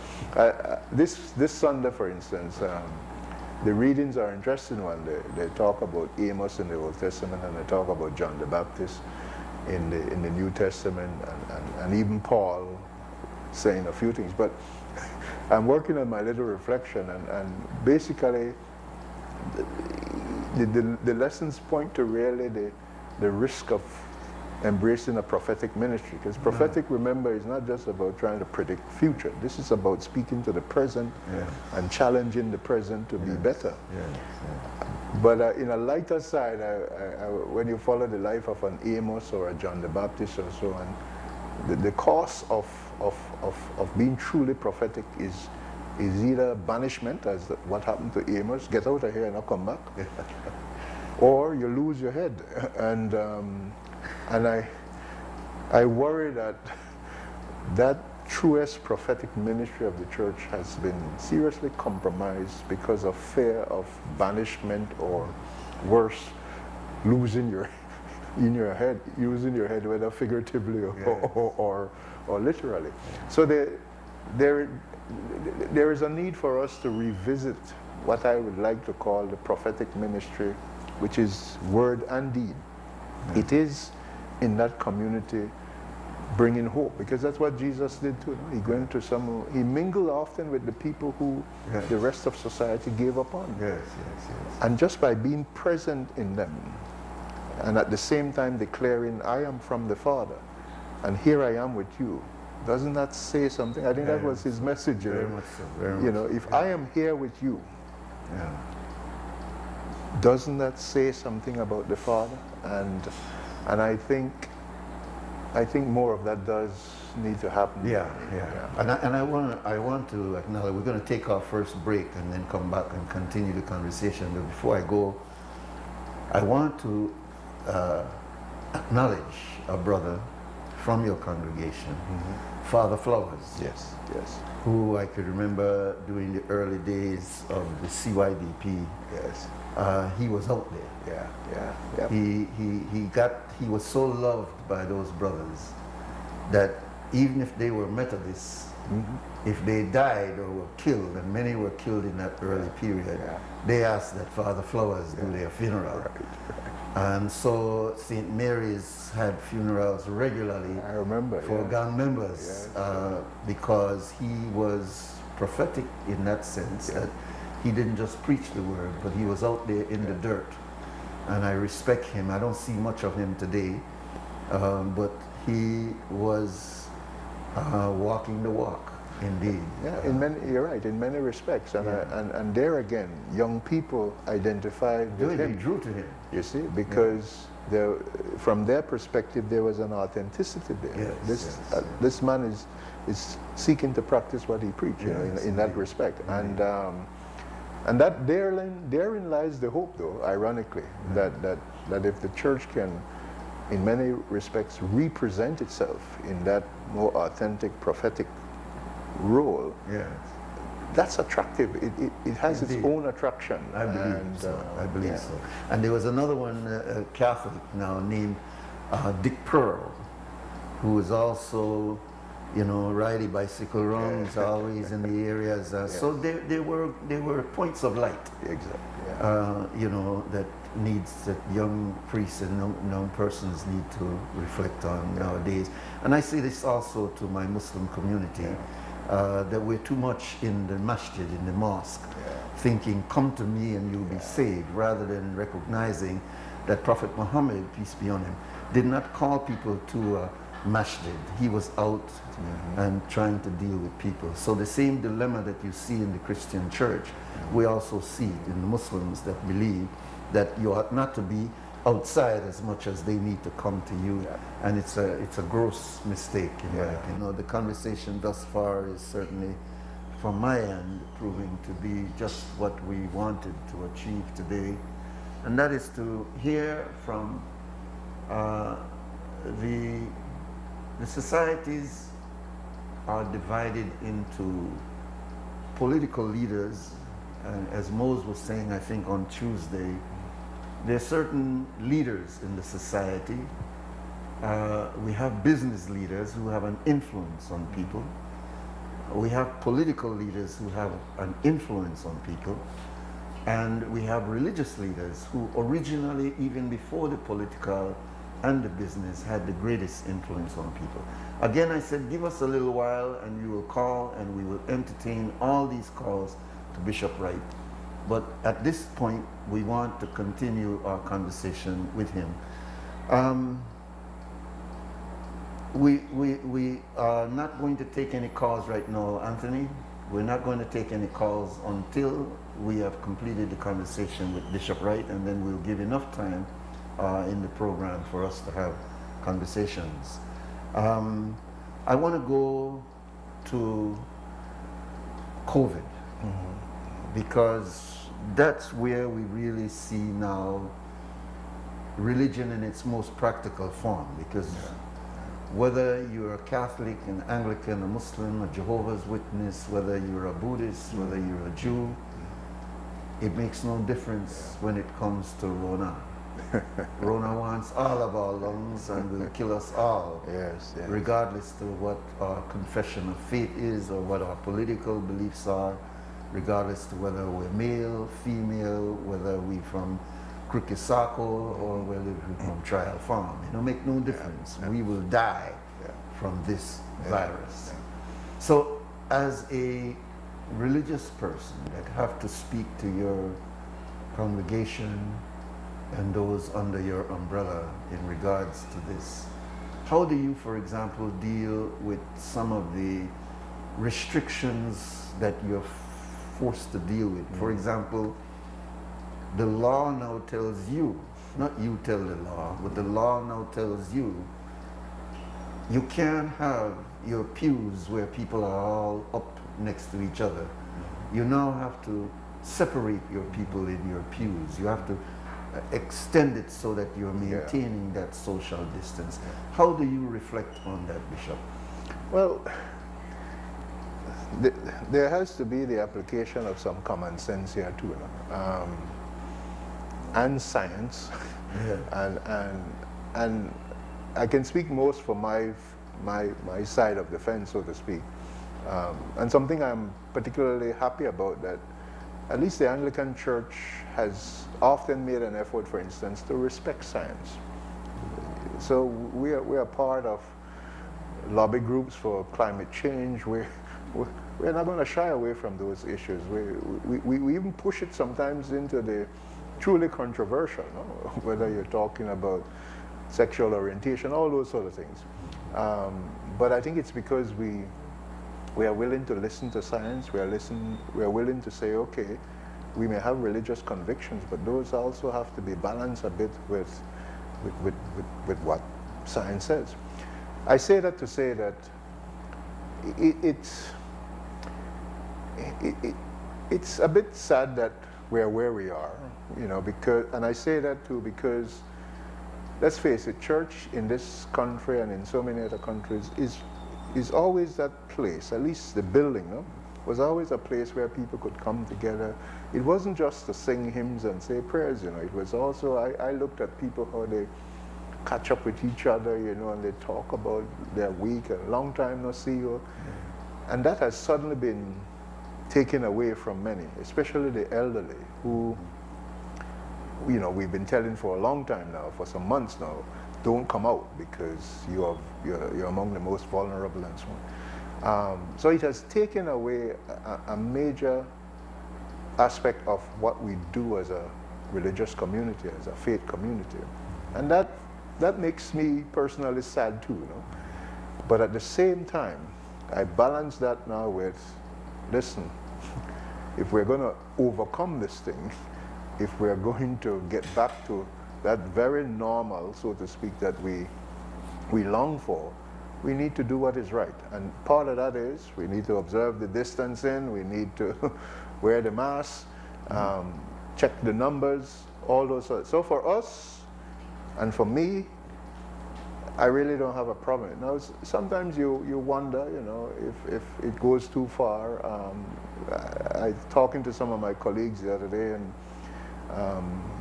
[SPEAKER 2] this Sunday, for instance, the readings are interesting one. They talk about Amos in the Old Testament, and they talk about John the Baptist in the New Testament, and even Paul saying a few things. But I'm working on my little reflection, and basically the lessons point to really the risk of embracing a prophetic ministry, because prophetic, remember, is not just about trying to predict future. This is about speaking to the present and challenging the present to be better. But in a lighter side, when you follow the life of an Amos or a John the Baptist or so on, the cost of being truly prophetic is either banishment, as what happened to Amos, get out of here and not come back, or you lose your head. And I worry that truest prophetic ministry of the church has been seriously compromised because of fear of banishment, or worse, losing your head, whether figuratively or literally. So there is a need for us to revisit what I would like to call the prophetic ministry, which is word and deed. It is in that community bringing hope, because that's what Jesus did too. He went to he mingled often with the people who the rest of society gave up on. And just by being present in them, and at the same time declaring, I am from the Father, and here I am with you, Doesn't that say something? I think that was his message.
[SPEAKER 1] Very much so. Very much
[SPEAKER 2] You know,
[SPEAKER 1] so.
[SPEAKER 2] if I am here with you,
[SPEAKER 1] Yeah.
[SPEAKER 2] doesn't that say something about the Father? And I think more of that does need to happen.
[SPEAKER 1] Yeah, yeah. And I want to acknowledge, we're going to take our first break and then come back and continue the conversation. But before I go, I want to acknowledge a brother from your congregation, Father Flowers.
[SPEAKER 2] Yes, yes.
[SPEAKER 1] Who I could remember during the early days of the CYDP.
[SPEAKER 2] Yes.
[SPEAKER 1] He was out there.
[SPEAKER 2] Yeah.
[SPEAKER 1] He was so loved by those brothers that even if they were Methodists, if they died or were killed, and many were killed in that early period, they asked that Father Flowers do their funeral.
[SPEAKER 2] Right.
[SPEAKER 1] And so St. Mary's had funerals regularly,
[SPEAKER 2] I remember,
[SPEAKER 1] for gang members, because he was prophetic in that sense, that he didn't just preach the word, but he was out there in the dirt. And I respect him. I don't see much of him today, but he was walking the walk, indeed.
[SPEAKER 2] Yeah, you're right, in many respects. And, and there again, young people identified with him.
[SPEAKER 1] They drew to him.
[SPEAKER 2] You see, because from their perspective, there was an authenticity there.
[SPEAKER 1] Yes,
[SPEAKER 2] this man is seeking to practice what he preached, you know, in that respect. And that therein lies the hope, though, ironically, that if the church can, in many respects, represent itself in that more authentic, prophetic role, that's attractive. It has its own attraction.
[SPEAKER 1] I believe so. I believe so. And there was another one, a Catholic now, named Dick Pearl, who was also, you know, riding bicycle runs, always in the areas. So they were points of light.
[SPEAKER 2] Exactly.
[SPEAKER 1] You know, that young priests and young persons need to reflect on nowadays. And I say this also to my Muslim community. That we're too much in the masjid, in the mosque, thinking, come to me and you'll be saved, rather than recognizing that Prophet Muhammad, peace be on him, did not call people to a masjid. He was out and trying to deal with people. So the same dilemma that you see in the Christian church, we also see it in the Muslims that believe that you ought not to be outside as much as they need to come to you, and it's a gross mistake in my opinion. You know, the conversation thus far is certainly, from my end, proving to be just what we wanted to achieve today, and that is to hear from the societies are divided into political leaders, and as Mose was saying, I think on Tuesday, there are certain leaders in the society. We have business leaders who have an influence on people. We have political leaders who have an influence on people. And we have religious leaders who originally, even before the political and the business, had the greatest influence on people. Again, I said, give us a little while and you will call and we will entertain all these calls to Bishop Wright. But at this point, we want to continue our conversation with him. We are not going to take any calls right now, Anthony. We're not going to take any calls until we have completed the conversation with Bishop Wright, and then we'll give enough time in the program for us to have conversations. I want to go to COVID, because that's where we really see now religion in its most practical form, because whether you're a Catholic, an Anglican, a Muslim, a Jehovah's Witness, whether you're a Buddhist, whether you're a Jew, it makes no difference when it comes to Rona. Rona wants all of our lungs and will kill us all, regardless to what our confession of faith is or what our political beliefs are, regardless to whether we're male, female, whether we're from Krukisako or whether we're from Trial Farm. It don't make no difference. We will die from this virus. So as a religious person that have to speak to your congregation and those under your umbrella in regards to this, how do you, for example, deal with some of the restrictions that you're forced to deal with? For example, the law now tells you, not you tell the law, but the law now tells you, you can't have your pews where people are all up next to each other. You now have to separate your people in your pews. You have to extend it so that you're maintaining that social distance. How do you reflect on that, Bishop?
[SPEAKER 2] Well, there has to be the application of some common sense here too, and science, and I can speak most for my side of the fence, so to speak, and something I'm particularly happy about, that at least the Anglican Church has often made an effort, for instance, to respect science. So we are part of lobby groups for climate change. We're not going to shy away from those issues. We even push it sometimes into the truly controversial, no? Whether you're talking about sexual orientation, all those sort of things. But I think it's because we are willing to listen to science. We are willing to say, okay, we may have religious convictions, but those also have to be balanced a bit with what science says. I say that to say that it's a bit sad that we're where we are, you know, because, and I say that too because, let's face it, church in this country and in so many other countries is always that place, at least the building, no? Was always a place where people could come together. It wasn't just to sing hymns and say prayers, you know, it was also, I looked at people, how they catch up with each other, you know, and they talk about their week, a long time no see you. And that has suddenly been taken away from many, especially the elderly, who, you know, we've been telling for a long time now, for some months now, don't come out because you're among the most vulnerable and so on. So it has taken away a major aspect of what we do as a religious community, as a faith community. And that makes me personally sad too, you know. But at the same time, I balance that now with, listen, if we're going to overcome this thing, if we're going to get back to that very normal, so to speak, that we long for, we need to do what is right. And part of that is we need to observe the distancing, we need to wear the mask, check the numbers, all those sorts. So for us, and for me, I really don't have a problem. Now, sometimes you wonder, you know, if it goes too far. I talking to some of my colleagues the other day, and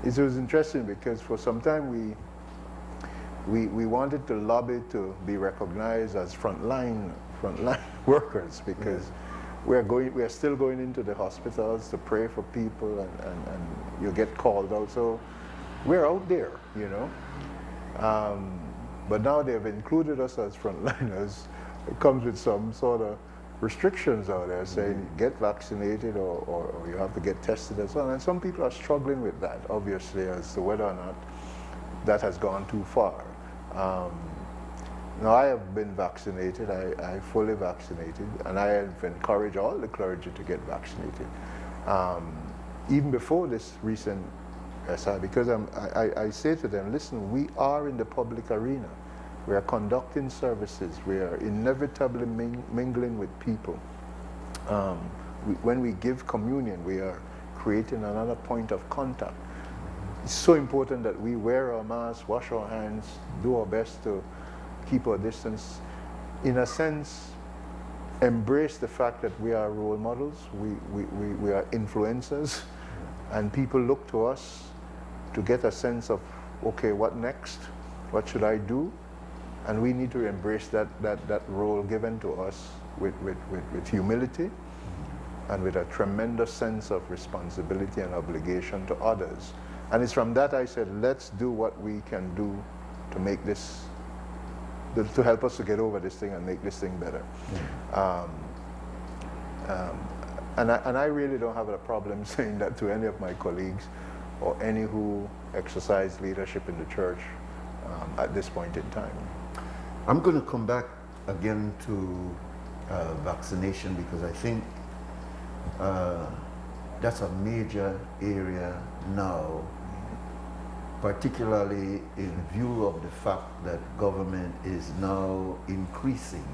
[SPEAKER 2] it was interesting because for some time we wanted to lobby to be recognized as frontline workers because we are still going into the hospitals to pray for people, and you get called out. So we're out there, you know. But now they've included us as frontliners. It comes with some sort of restrictions out there saying get vaccinated or you have to get tested and so on. And some people are struggling with that, obviously, as to whether or not that has gone too far. Now, I have been vaccinated. I fully vaccinated, and I have encouraged all the clergy to get vaccinated. Even before this recent SI, because I say to them, listen, we are in the public arena. We are conducting services. We are inevitably mingling with people. When we give communion, we are creating another point of contact. It's so important that we wear our masks, wash our hands, do our best to keep our distance. In a sense, embrace the fact that we are role models. We are influencers, and people look to us to get a sense of, okay, what next? What should I do? And we need to embrace that role given to us with humility and with a tremendous sense of responsibility and obligation to others. And it's from that I said, let's do what we can do to make this, to help us to get over this thing and make this thing better. And I really don't have a problem saying that to any of my colleagues or any who exercise leadership in the church at this point in time.
[SPEAKER 1] I'm going to come back again to vaccination because I think that's a major area now, particularly in view of the fact that government is now increasing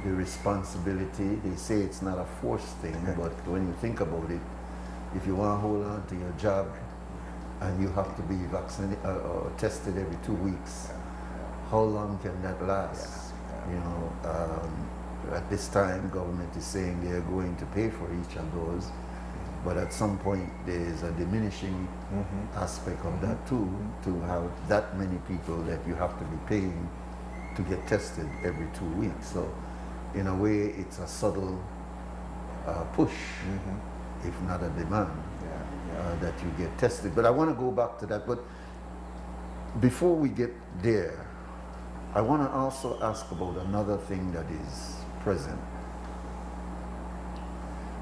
[SPEAKER 1] the responsibility. They say it's not a forced thing, but when you think about it, if you want to hold on to your job and you have to be vaccinated or tested every 2 weeks, how long can that last? You know, at this time, government is saying they're going to pay for each of those, but at some point there is a diminishing aspect of that too, to have that many people that you have to be paying to get tested every 2 weeks. So in a way, it's a subtle push, if not a demand, that you get tested. But I want to go back to that. But before we get there, I want to also ask about another thing that is present.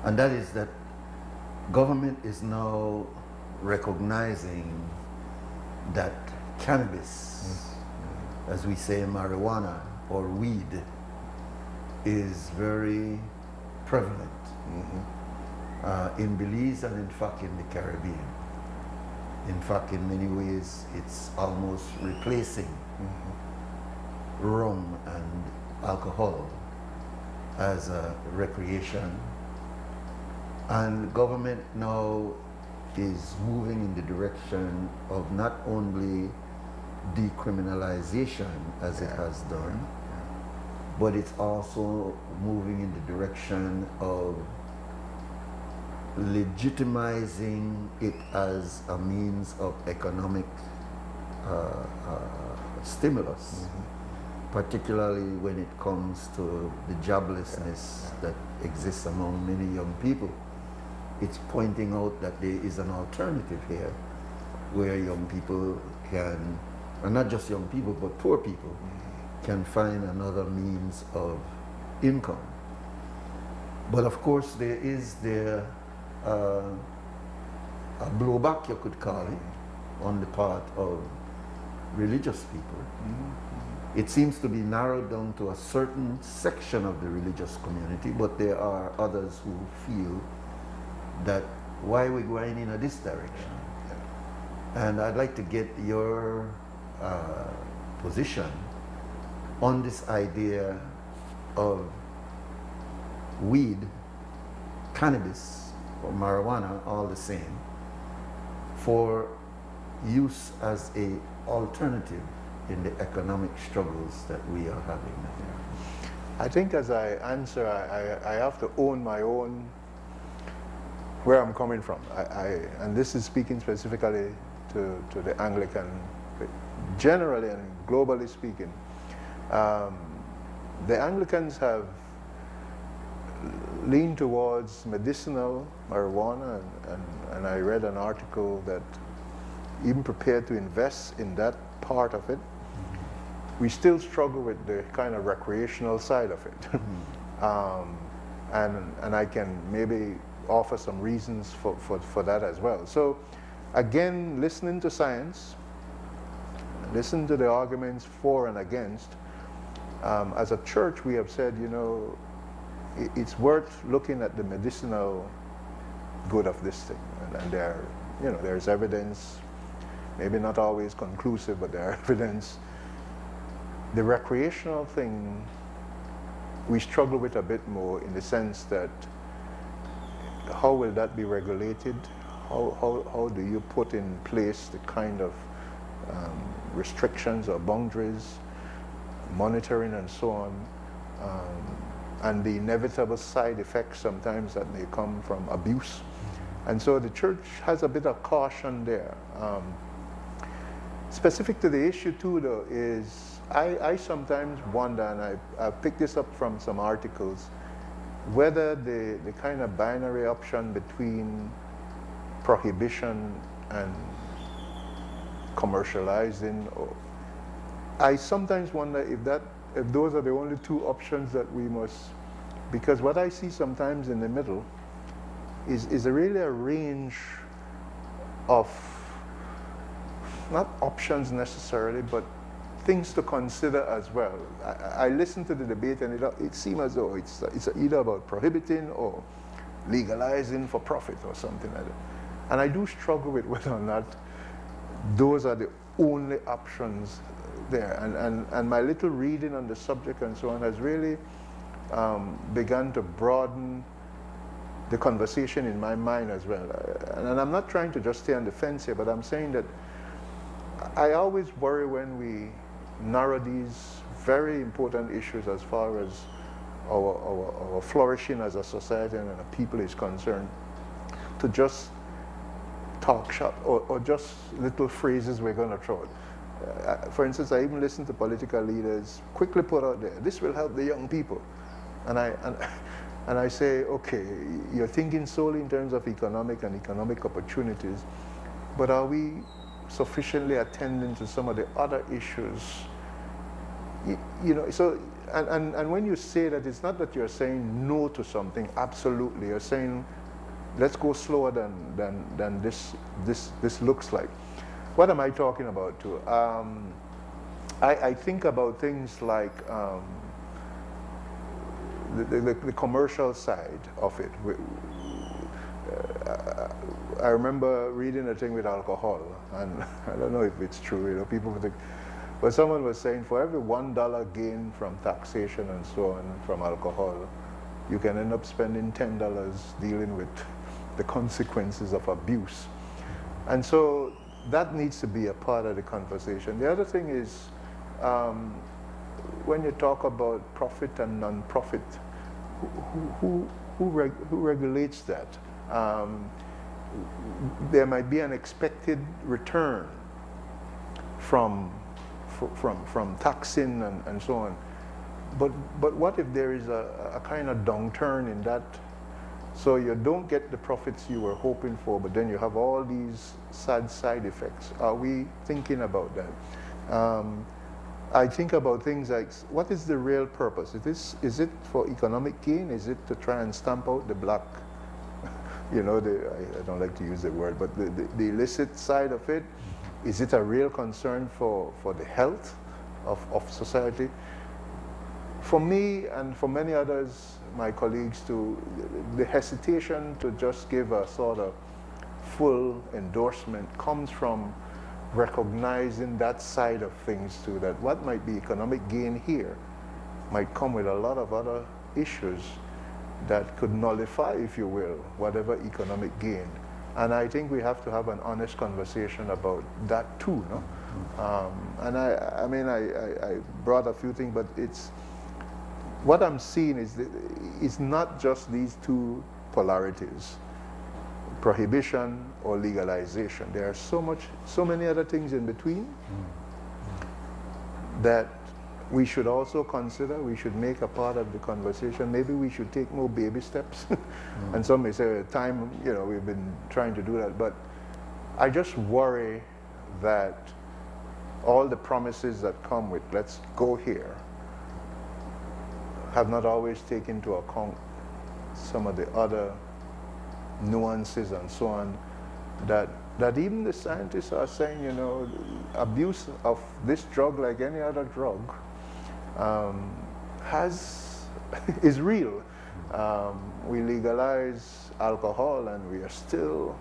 [SPEAKER 1] And that is that government is now recognizing that cannabis, as we say marijuana or weed, is very prevalent in Belize and in fact in the Caribbean. In fact, in many ways, it's almost replacing rum and alcohol as a recreation. And government now is moving in the direction of not only decriminalization as it has done, but it's also moving in the direction of legitimizing it as a means of economic stimulus, particularly when it comes to the joblessness that exists among many young people. It's pointing out that there is an alternative here where young people can, and not just young people, but poor people, can find another means of income. But of course there is a blowback, you could call it, on the part of religious people. It seems to be narrowed down to a certain section of the religious community, but there are others who feel that why are we going in this direction? And I'd like to get your position on this idea of weed, cannabis, or marijuana, all the same, for use as an alternative in the economic struggles that we are having.
[SPEAKER 2] I think as I answer, I have to own my own, where I'm coming from. And this is speaking specifically to the Anglican, generally and globally speaking. The Anglicans have leaned towards medicinal marijuana, and I read an article that even prepared to invest in that part of it. We still struggle with the kind of recreational side of it. And I can maybe offer some reasons for that as well. So again, listening to science, listen to the arguments for and against. As a church, we have said, you know, it's worth looking at the medicinal good of this thing. And there, you know, there's evidence, maybe not always conclusive, but there are evidence. The recreational thing, we struggle with a bit more in the sense that how will that be regulated? How do you put in place the kind of restrictions or boundaries, monitoring and so on, and the inevitable side effects sometimes that may come from abuse. And so the church has a bit of caution there. Specific to the issue too, though, is I sometimes wonder, and I picked this up from some articles, whether the kind of binary option between prohibition and commercializing, or I sometimes wonder if those are the only two options that we must, because what I see sometimes in the middle is really a range of, not options necessarily, but things to consider as well. I listened to the debate, and it seemed as though it's either about prohibiting or legalizing for profit or something like that. And I do struggle with whether or not those are the only options there. And my little reading on the subject and so on has really begun to broaden the conversation in my mind as well. And I'm not trying to just stay on the fence here, but I'm saying that I always worry when we narrow these very important issues as far as our flourishing as a society and a people is concerned, to just talk shop or just little phrases we're going to throw it. For instance, I even listen to political leaders quickly put out there, this will help the young people. And I say, okay, you're thinking solely in terms of economic opportunities, but are we sufficiently attending to some of the other issues? You know, so, and when you say that, it's not that you're saying no to something, absolutely. You're saying, let's go slower than this looks like. What am I talking about too? I think about things like the commercial side of it. I remember reading a thing with alcohol, and I don't know if it's true, you know, people think, but someone was saying for every $1 gain from taxation and so on from alcohol, you can end up spending $10 dealing with the consequences of abuse. And so that needs to be a part of the conversation. The other thing is, when you talk about profit and non-profit, who regulates that? There might be an expected return from taxing and so on. But what if there is a kind of downturn in that? So you don't get the profits you were hoping for, but then you have all these sad side effects. Are we thinking about that? I think about things like, what is the real purpose? Is it for economic gain? Is it to try and stamp out the black, you know, I don't like to use the word, but the illicit side of it? Is it a real concern for the health of society? For me and for many others, my colleagues too, the hesitation to just give a sort of full endorsement comes from recognizing that side of things too, that what might be economic gain here might come with a lot of other issues that could nullify, if you will, whatever economic gain. And I think we have to have an honest conversation about that too, no? And I mean, I brought a few things, but what I'm seeing is that it's not just these two polarities, prohibition or legalization. There are so many other things in between that we should also consider. We should make a part of the conversation. Maybe we should take more baby steps. And some may say, time, you know, we've been trying to do that. But I just worry that all the promises that come with, let's go here, have not always taken into account some of the other nuances and so on, that even the scientists are saying, you know, abuse of this drug, like any other drug, is real. We legalize alcohol, and we're still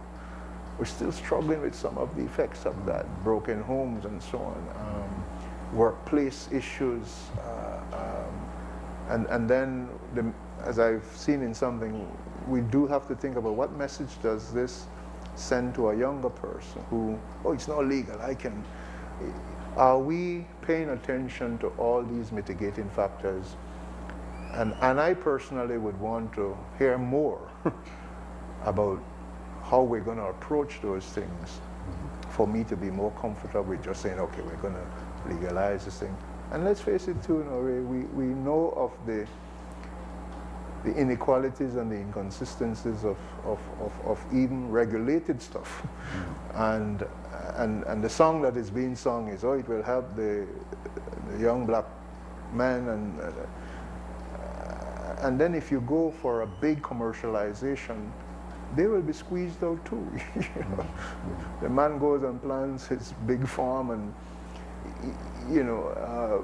[SPEAKER 2] struggling with some of the effects of that, broken homes and so on, workplace issues, and then, as I've seen in something, we do have to think about what message does this send to a younger person who, oh, it's not legal, I can. Are we paying attention to all these mitigating factors? And I personally would want to hear more about how we're going to approach those things for me to be more comfortable with just saying, okay, we're going to legalize this thing. And let's face it too, we know of the inequalities and the inconsistencies of even regulated stuff. And the song that is being sung is, oh, it will help the young black man. And then if you go for a big commercialization, they will be squeezed out too. You know? The man goes and plants his big farm, and you know,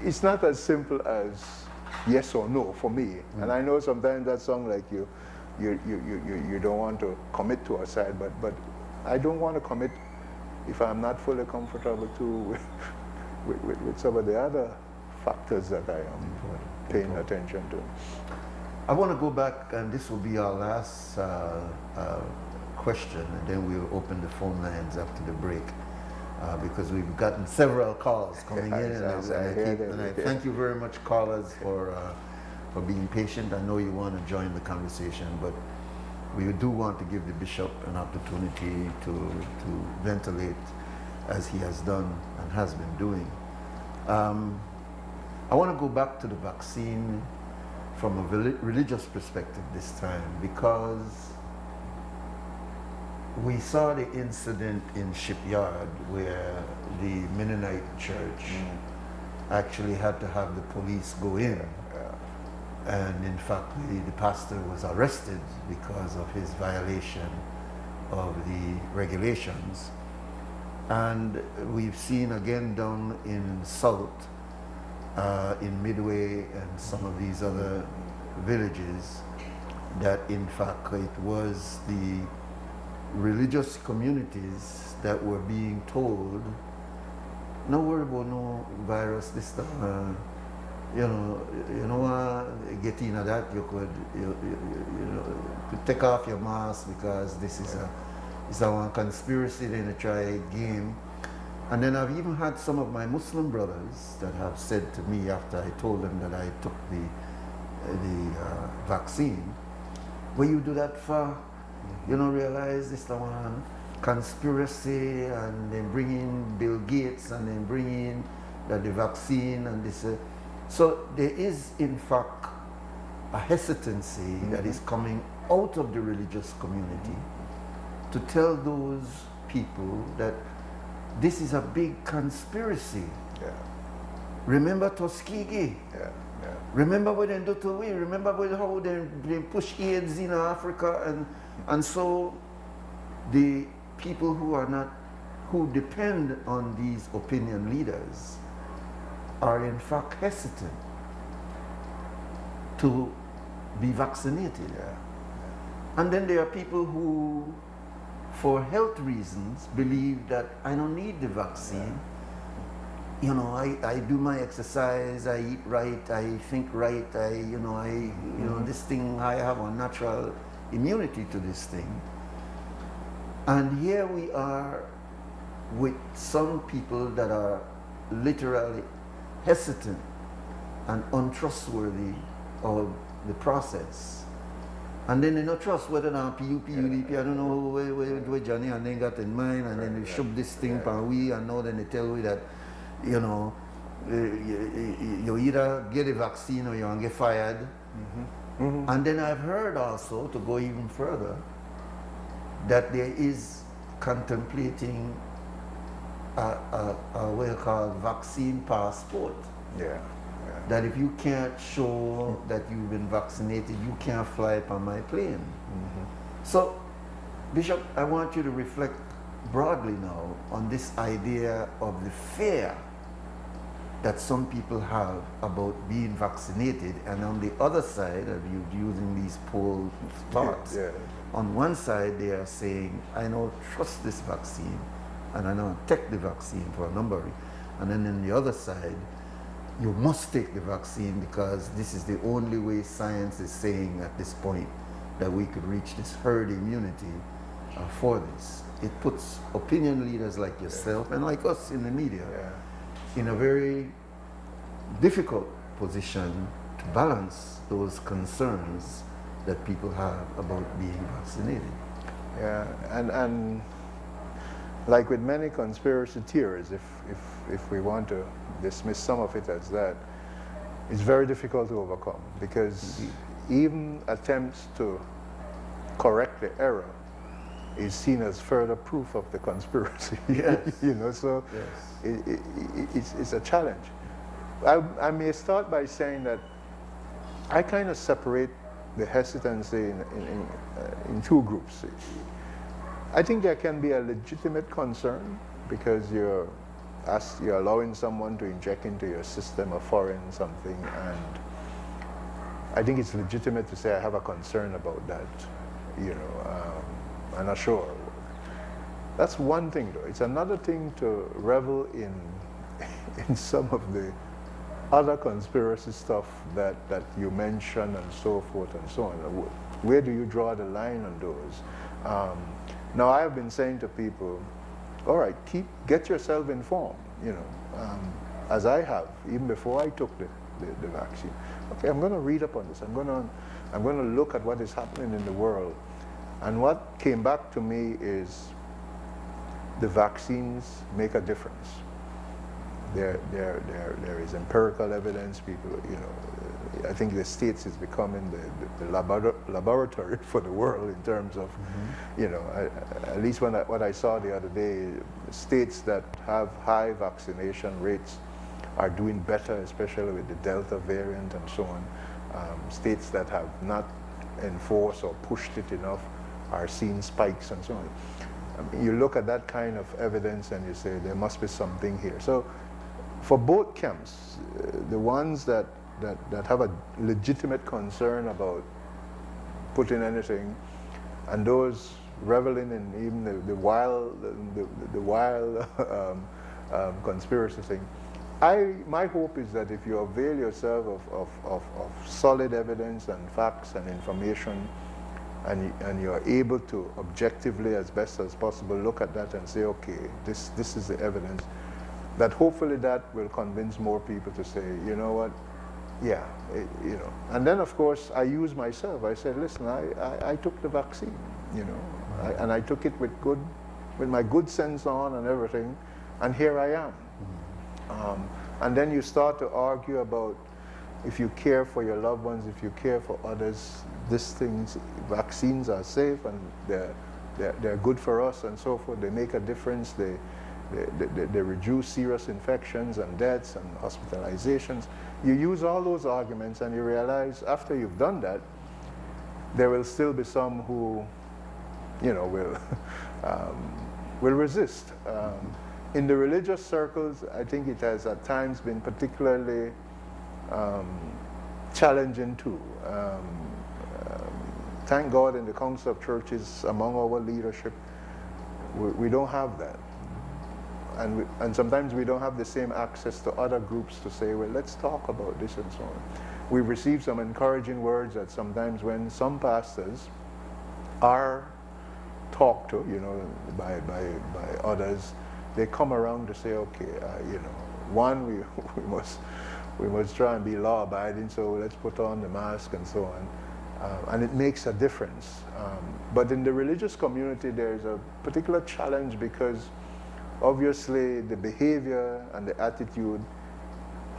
[SPEAKER 2] it's not as simple as yes or no for me. And I know sometimes that sounds like you don't want to commit to a side, but I don't want to commit if I'm not fully comfortable too with some of the other factors that I am paying attention to.
[SPEAKER 1] I want to go back, and this will be our last question, and then we'll open the phone lines after the break, because we've gotten several calls coming in, and I thank you very much, callers, for being patient. I know you want to join the conversation, but we do want to give the bishop an opportunity to ventilate, as he has done and has been doing. I want to go back to the vaccine from a religious perspective this time, because we saw the incident in Shipyard where the Mennonite church actually had to have the police go in. And in fact, the pastor was arrested because of his violation of the regulations. And we've seen again down in South, in Midway and some of these other villages, that in fact it was the religious communities that were being told, no worry about no virus this time. You know, get into that, you could take off your mask because this is a one conspiracy, then a try game. And then I've even had some of my Muslim brothers that have said to me after I told them that I took the vaccine, "Well, you do that for, you don't realize this the one conspiracy, and then bring in Bill Gates, and then bring in the vaccine and this." So there is, in fact, a hesitancy that is coming out of the religious community to tell those people that this is a big conspiracy.
[SPEAKER 2] Yeah.
[SPEAKER 1] Remember Tuskegee?
[SPEAKER 2] Yeah.
[SPEAKER 1] Remember what they do to we? Remember how they push AIDS in Africa? And so the people who depend on these opinion leaders are in fact hesitant to be vaccinated.
[SPEAKER 2] Yeah.
[SPEAKER 1] And then there are people who, for health reasons, believe that I don't need the vaccine. You know, I do my exercise, I eat right, I think right, this thing, I have a natural immunity to this thing. And here we are with some people that are literally hesitant and untrustworthy of the process. And then they don't trust whether or not PUP, UDP, I don't know where Johnny and then got in mind, and then they shove this thing pan we, and now then they tell we that, you know, you either get a vaccine or you're going to get fired. And then I've heard also, to go even further, that there is contemplating what you call vaccine passport.
[SPEAKER 2] Yeah.
[SPEAKER 1] That if you can't show that you've been vaccinated, you can't fly up on my plane. So, Bishop, I want you to reflect broadly now on this idea of the fear that some people have about being vaccinated, and on the other side of you using these poll thoughts. On one side they are saying, I don't trust this vaccine, and I don't take the vaccine for a number of reasons. And then on the other side, you must take the vaccine because this is the only way science is saying at this point that we could reach this herd immunity for this. It puts opinion leaders like yourself and like us in the media in a very difficult position to balance those concerns that people have about being vaccinated.
[SPEAKER 2] Yeah, and like with many conspiracy theories, if we want to dismiss some of it as that, it's very difficult to overcome, because even attempts to correct the error is seen as further proof of the conspiracy. You know, so it's a challenge. I may start by saying that I kind of separate the hesitancy in two groups. I think there can be a legitimate concern because you're you're allowing someone to inject into your system a foreign something, and I think it's legitimate to say I have a concern about that, you know, and assure. That's one thing, though. It's another thing to revel in some of the other conspiracy stuff that you mention and so forth and so on. Where do you draw the line on those? Now, I have been saying to people, all right, get yourself informed, you know, as I have, even before I took the vaccine. Okay, I'm going to read up on this. I'm going to look at what is happening in the world. And what came back to me is the vaccines make a difference. There is empirical evidence. People, you know, I think the States is becoming the laboratory for the world in terms of, you know, at least what I saw the other day, states that have high vaccination rates are doing better, especially with the Delta variant and so on. States that have not enforced or pushed it enough are seeing spikes and so on. I mean, you look at that kind of evidence and you say there must be something here. So for both camps, the ones that have a legitimate concern about putting anything, and those reveling in even the wild conspiracy thing, my hope is that if you avail yourself of solid evidence and facts and information, and you're able to objectively, as best as possible, look at that and say, okay, this is the evidence, that hopefully that will convince more people to say, you know what, yeah, you know. And then, of course, I use myself. I said, listen, I took the vaccine, you know, and I took it with my good sense on and everything, and here I am. And then you start to argue about if you care for your loved ones, if you care for others, vaccines are safe and they're good for us and so forth. They make a difference. They reduce serious infections and deaths and hospitalizations. You use all those arguments and you realize after you've done that, there will still be some who, you know, will resist. In the religious circles, I think it has at times been particularly challenging too. Thank God in the Council of Churches, among our leadership, we don't have that. And sometimes we don't have the same access to other groups to say, well, let's talk about this and so on. We've received some encouraging words that sometimes when some pastors are talked to, you know, by others, they come around to say, okay, you know, one, we must try and be law-abiding, so let's put on the mask and so on. And it makes a difference. But in the religious community, there's a particular challenge because obviously the behavior and the attitude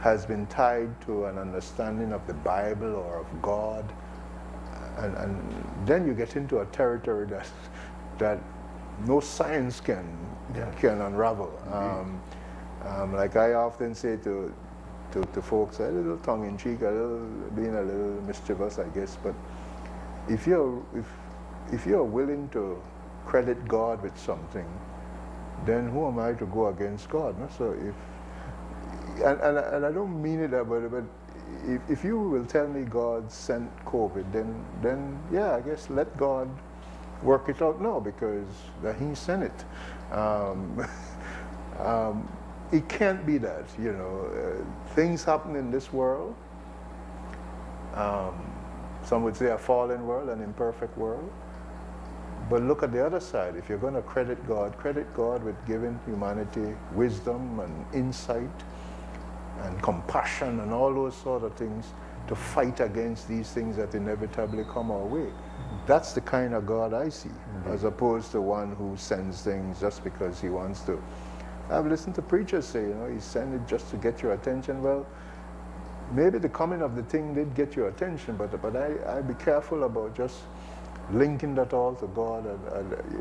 [SPEAKER 2] has been tied to an understanding of the Bible or of God. And then you get into a territory that no science can unravel. Like I often say to folks, a little tongue-in-cheek, being a little mischievous, I guess, but if you're willing to credit God with something, then who am I to go against God? No? So and I don't mean it that way, but if you will tell me God sent COVID, then yeah, I guess let God work it out now because He sent it. It can't be that, you know. Things happen in this world. Some would say a fallen world, an imperfect world. But look at the other side. If you're going to credit God with giving humanity wisdom and insight and compassion and all those sort of things to fight against these things that inevitably come our way. That's the kind of God I see, as opposed to one who sends things just because he wants to. I've listened to preachers say, you know, he sent it just to get your attention. Well, maybe the coming of the thing did get your attention, but I'd be careful about just linking that all to God.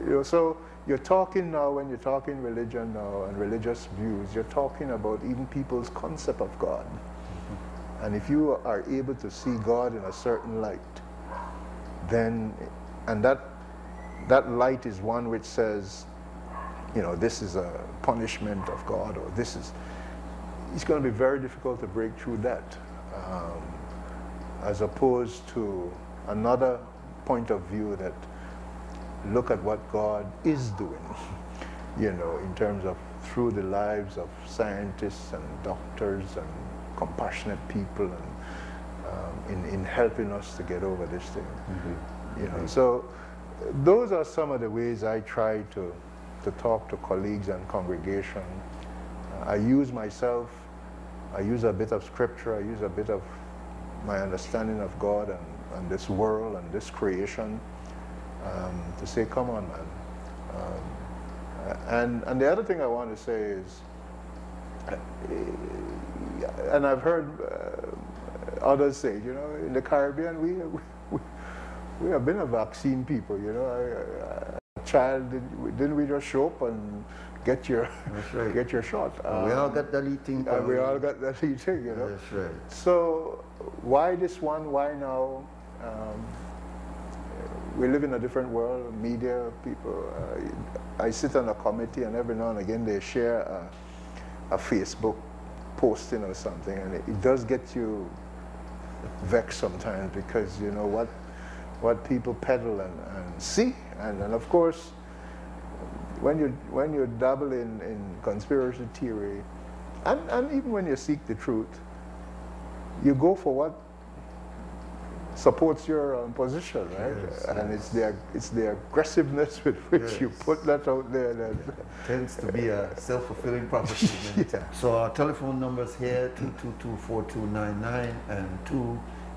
[SPEAKER 2] You know, so you're talking now, when you're talking religion now and religious views, you're talking about even people's concept of God. And if you are able to see God in a certain light, then, and that light is one which says, you know, this is a punishment of God, or this is, it's going to be very difficult to break through that, as opposed to another point of view that look at what God is doing, you know, in terms of through the lives of scientists and doctors and compassionate people, and in helping us to get over this thing. You know, so those are some of the ways I try to talk to colleagues and congregation. I use myself, I use a bit of scripture, I use a bit of my understanding of God and this world and this creation, to say, come on, man. And the other thing I want to say is, and I've heard others say, you know, in the Caribbean, we have been a vaccine people, you know. A child, didn't we just show up and get your get your shot?
[SPEAKER 1] We all got that eating.
[SPEAKER 2] We all got that eating, you know.
[SPEAKER 1] That's right.
[SPEAKER 2] So why this one? Why now? We live in a different world. Media people. I sit on a committee, and every now and again they share a Facebook posting or something, and it does get you vexed sometimes, because you know what people peddle and see, and of course when you dabble in conspiracy theory, and even when you seek the truth, you go for what supports your position, right?
[SPEAKER 1] Yes,
[SPEAKER 2] and
[SPEAKER 1] yes.
[SPEAKER 2] it's the aggressiveness with which you put that out there that
[SPEAKER 1] tends to be a self-fulfilling prophecy. So our telephone numbers here, 222-4299 and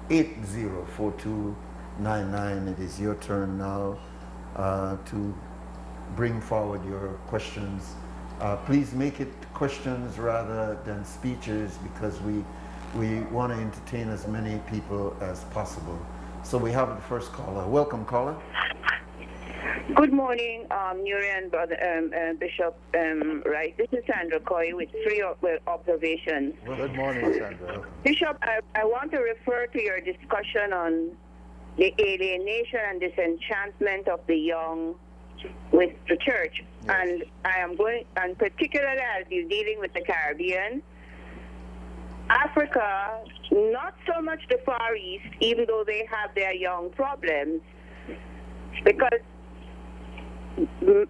[SPEAKER 1] 280-4299. It is your turn now to bring forward your questions. Please make it questions rather than speeches, because we want to entertain as many people as possible. So we have the first caller. Welcome, caller.
[SPEAKER 3] Good morning, Nuri and Brother Bishop Wright. This is Sandra Coy with 3 observations.
[SPEAKER 2] Well, good morning, Sandra.
[SPEAKER 3] Bishop, I want to refer to your discussion on the alienation and disenchantment of the young with the church.
[SPEAKER 2] Yes.
[SPEAKER 3] And I am going, and particularly as you're dealing with the Caribbean, Africa, not so much the Far East, even though they have their young problems, because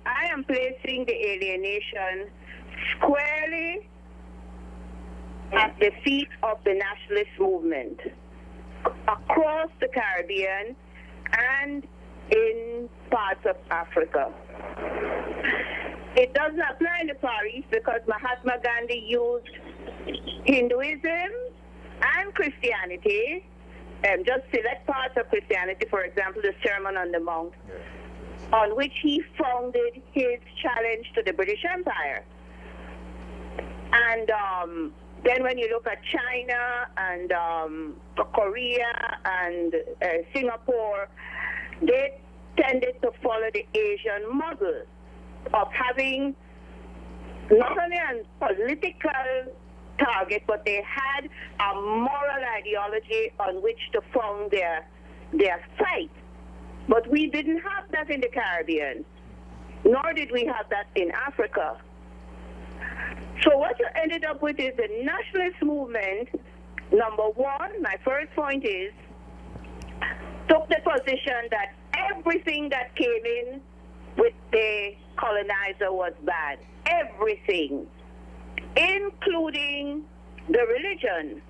[SPEAKER 3] I am placing the alienation squarely at the feet of the nationalist movement across the Caribbean and in parts of Africa. It doesn't apply in the Far East because Mahatma Gandhi used Hinduism and Christianity, just select parts of Christianity, for example, the Sermon on the Mount, on which he founded his challenge to the British Empire. And then when you look at China and Korea and Singapore, they tended to follow the Asian model of having not only a political target, but they had a moral ideology on which to found their fight. But we didn't have that in the Caribbean, nor did we have that in Africa. So what you ended up with is the nationalist movement. Number one, my first point is, took the position that everything that came in with the colonizer was bad. Everything, including the religion,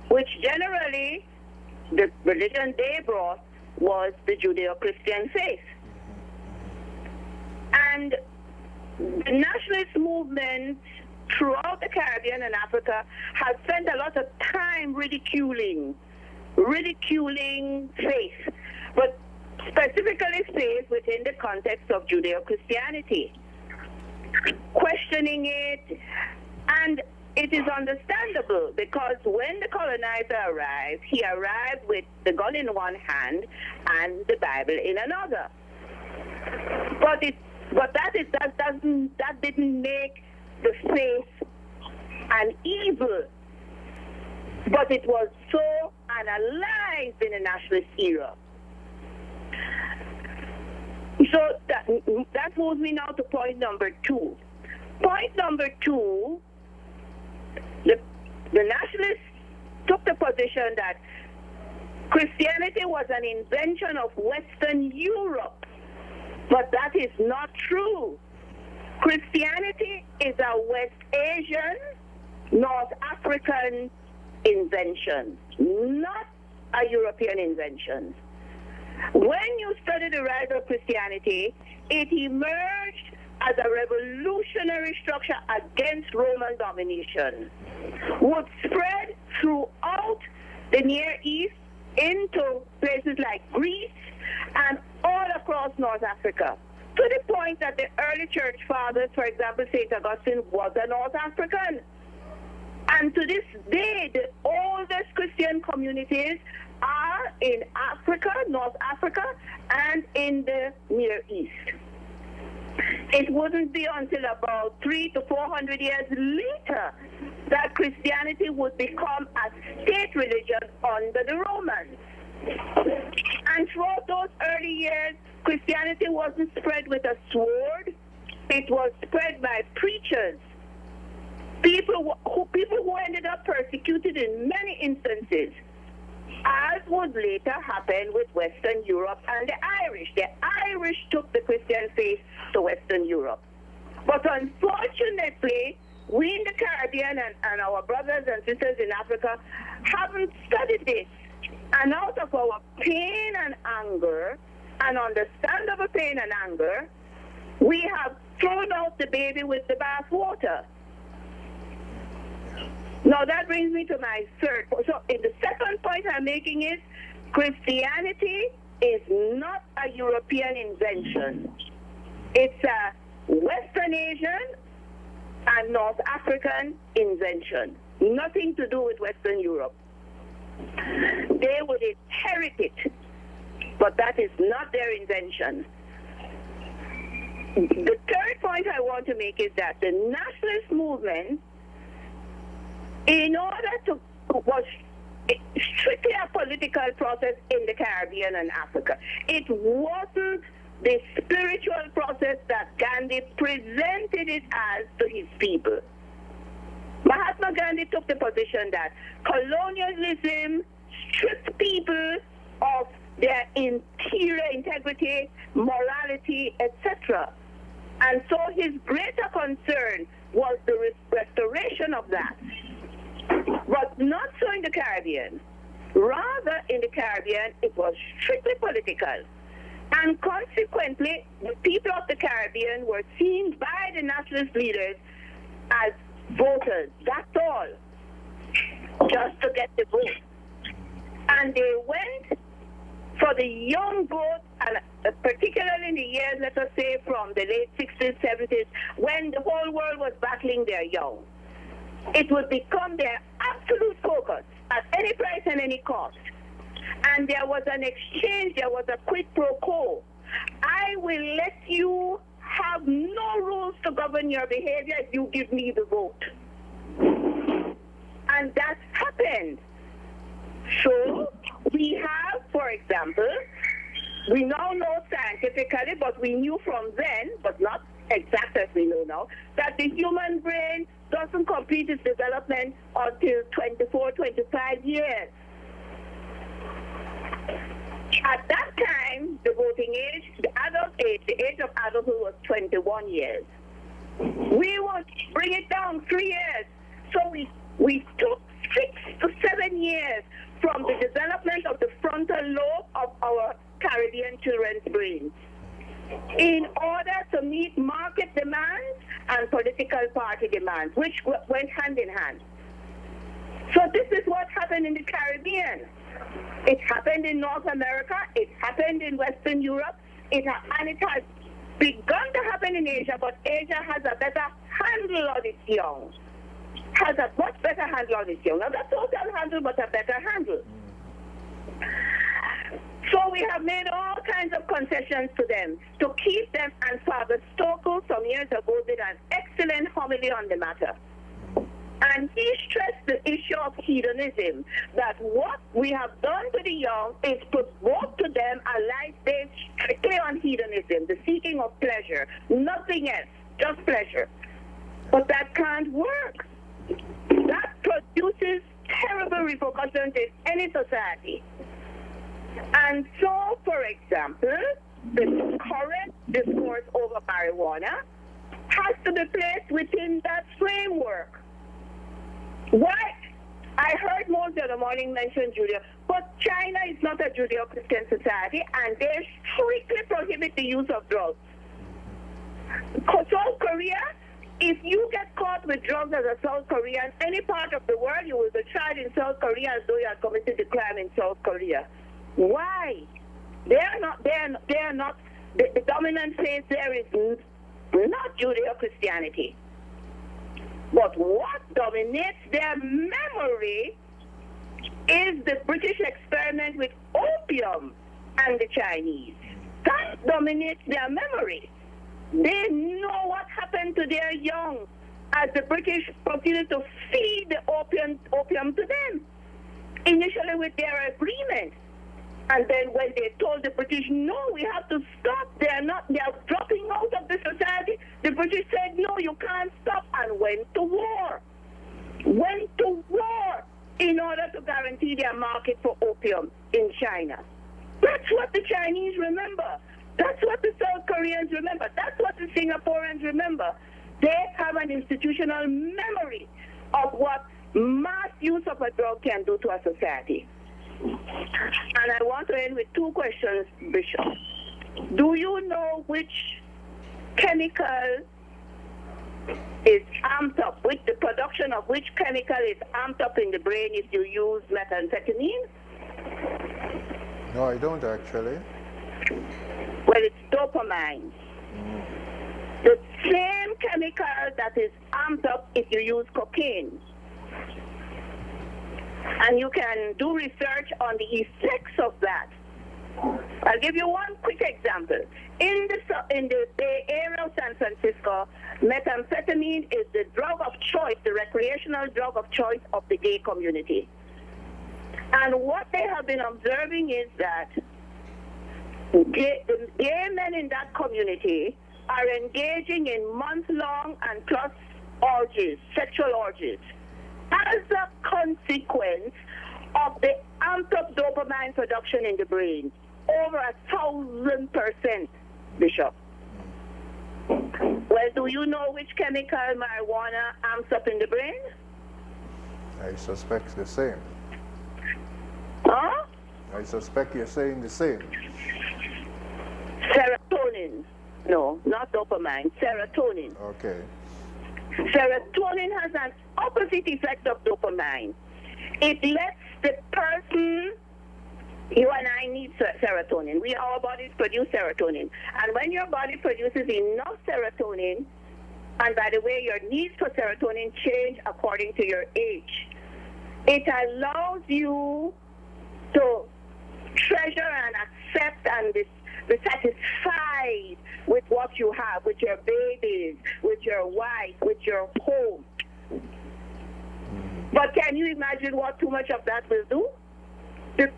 [SPEAKER 3] which generally the religion they brought was the Judeo-Christian faith. And the nationalist movement throughout the Caribbean and Africa has spent a lot of time ridiculing faith, but specifically faith within the context of Judeo-Christianity, questioning it. And it is understandable, because when the colonizer arrived, he arrived with the gun in one hand and the Bible in another. But that didn't make the faith an evil, but it was so analyzed in the nationalist era. So that moves me now to point number 2. Point number two, the nationalists took the position that Christianity was an invention of Western Europe, but that is not true. Christianity is a West Asian, North African invention, not a European invention. When you study the rise of Christianity, it emerged as a revolutionary structure against Roman domination, would spread throughout the Near East into places like Greece and all across North Africa, to the point that the early church fathers, for example, St. Augustine, was a North African. And to this day, the oldest Christian communities are in Africa, North Africa, and in the Near East. It wouldn't be until about 300 to 400 years later that Christianity would become a state religion under the Romans. And throughout those early years, Christianity wasn't spread with a sword. It was spread by preachers, people who ended up persecuted in many instances, as would later happen with Western Europe and the Irish. The Irish took the Christian faith to Western Europe. But unfortunately, we in the Caribbean and our brothers and sisters in Africa haven't studied this. And out of our pain and anger, and understandable pain and anger, we have thrown out the baby with the bathwater. Now that brings me to my third point. So the second point I'm making is Christianity is not a European invention. It's a Western Asian and North African invention. Nothing to do with Western Europe. They would inherit it, but that is not their invention. The third point I want to make is that the nationalist movement, in order to, was strictly a political process in the Caribbean and Africa. It wasn't the spiritual process that Gandhi presented it as to his people. Mahatma Gandhi took the position that colonialism stripped people of their interior integrity, morality, etc. And so his greater concern was the restoration of that. But not so in the Caribbean. Rather, in the Caribbean, it was strictly political. And consequently, the people of the Caribbean were seen by the nationalist leaders as voters. That's all. Just to get the vote. And they went for the young vote, and particularly in the years, let us say, from the late 60s, 70s, when the whole world was battling their young. It would become their absolute focus at any price and any cost. And there was an exchange, there was a quid pro quo. I will let you have no rules to govern your behavior if you give me the vote. And that happened. So we have, for example, we now know scientifically, but we knew from then, but not exact as we know now, that the human brain doesn't complete its development until 24, 25 years. At that time, the voting age, the adult age, the age of adulthood was 21 years. We would bring it down 3 years. So we took 6 to 7 years from the development of the frontal lobe of our Caribbean children's brains in order to meet market demands and political party demands, which went hand in hand. So this is what happened in the Caribbean. It happened in North America, it happened in Western Europe, and it has begun to happen in Asia, but Asia has a better handle on its young. Has a much better handle on its young. Not a total handle, but a better handle. So we have made all kinds of concessions to them to keep them, and Father Stokel some years ago did an excellent homily on the matter. And he stressed the issue of hedonism, that what we have done to the young is provoke to them a life based strictly on hedonism, the seeking of pleasure, nothing else, just pleasure. But that can't work. That produces terrible repercussions in any society. And so, for example, the current discourse over marijuana has to be placed within that framework. Why? I heard most of the morning mention Judeo, but China is not a Judeo-Christian society, and they strictly prohibit the use of drugs. South Korea, if you get caught with drugs as a South Korean, any part of the world, you will be tried in South Korea as though you had committed the crime in South Korea. Why? The dominant faith there is not Judeo-Christianity. But what dominates their memory is the British experiment with opium and the Chinese. That dominates their memory. They know what happened to their young as the British proceeded to feed the opium to them, initially with their agreement. And then when they told the British, no, we have to stop, they are dropping out of the society, the British said, no, you can't stop, and went to war. Went to war in order to guarantee their market for opium in China. That's what the Chinese remember. That's what the South Koreans remember. That's what the Singaporeans remember. They have an institutional memory of what mass use of a drug can do to a society. And I want to end with two questions, Bishop. Do you know which chemical is amped up, which the production of which chemical is amped up in the brain if you use methamphetamine?
[SPEAKER 2] No, I don't actually.
[SPEAKER 3] Well, it's dopamine. The same chemical that is amped up if you use cocaine. And you can do research on the effects of that. I'll give you one quick example. In the Bay Area of San Francisco, methamphetamine is the drug of choice, the recreational drug of choice of the gay community. And what they have been observing is that the gay men in that community are engaging in month-long and plus orgies, sexual orgies, as a consequence of the amped-up dopamine production in the brain, over 1,000%, Bishop. Well, do you know which chemical marijuana amps up in the brain?
[SPEAKER 2] I suspect the same.
[SPEAKER 3] Huh?
[SPEAKER 2] I suspect you're saying the same.
[SPEAKER 3] Serotonin. No, not dopamine. Serotonin.
[SPEAKER 2] Okay.
[SPEAKER 3] Serotonin has an opposite effect of dopamine. It lets the person, you and I need serotonin. Our bodies produce serotonin. And when your body produces enough serotonin, and by the way, your needs for serotonin change according to your age, it allows you to treasure and accept and be satisfied with what you have, with your babies, with your wife, with your home. But can you imagine what too much of that will do?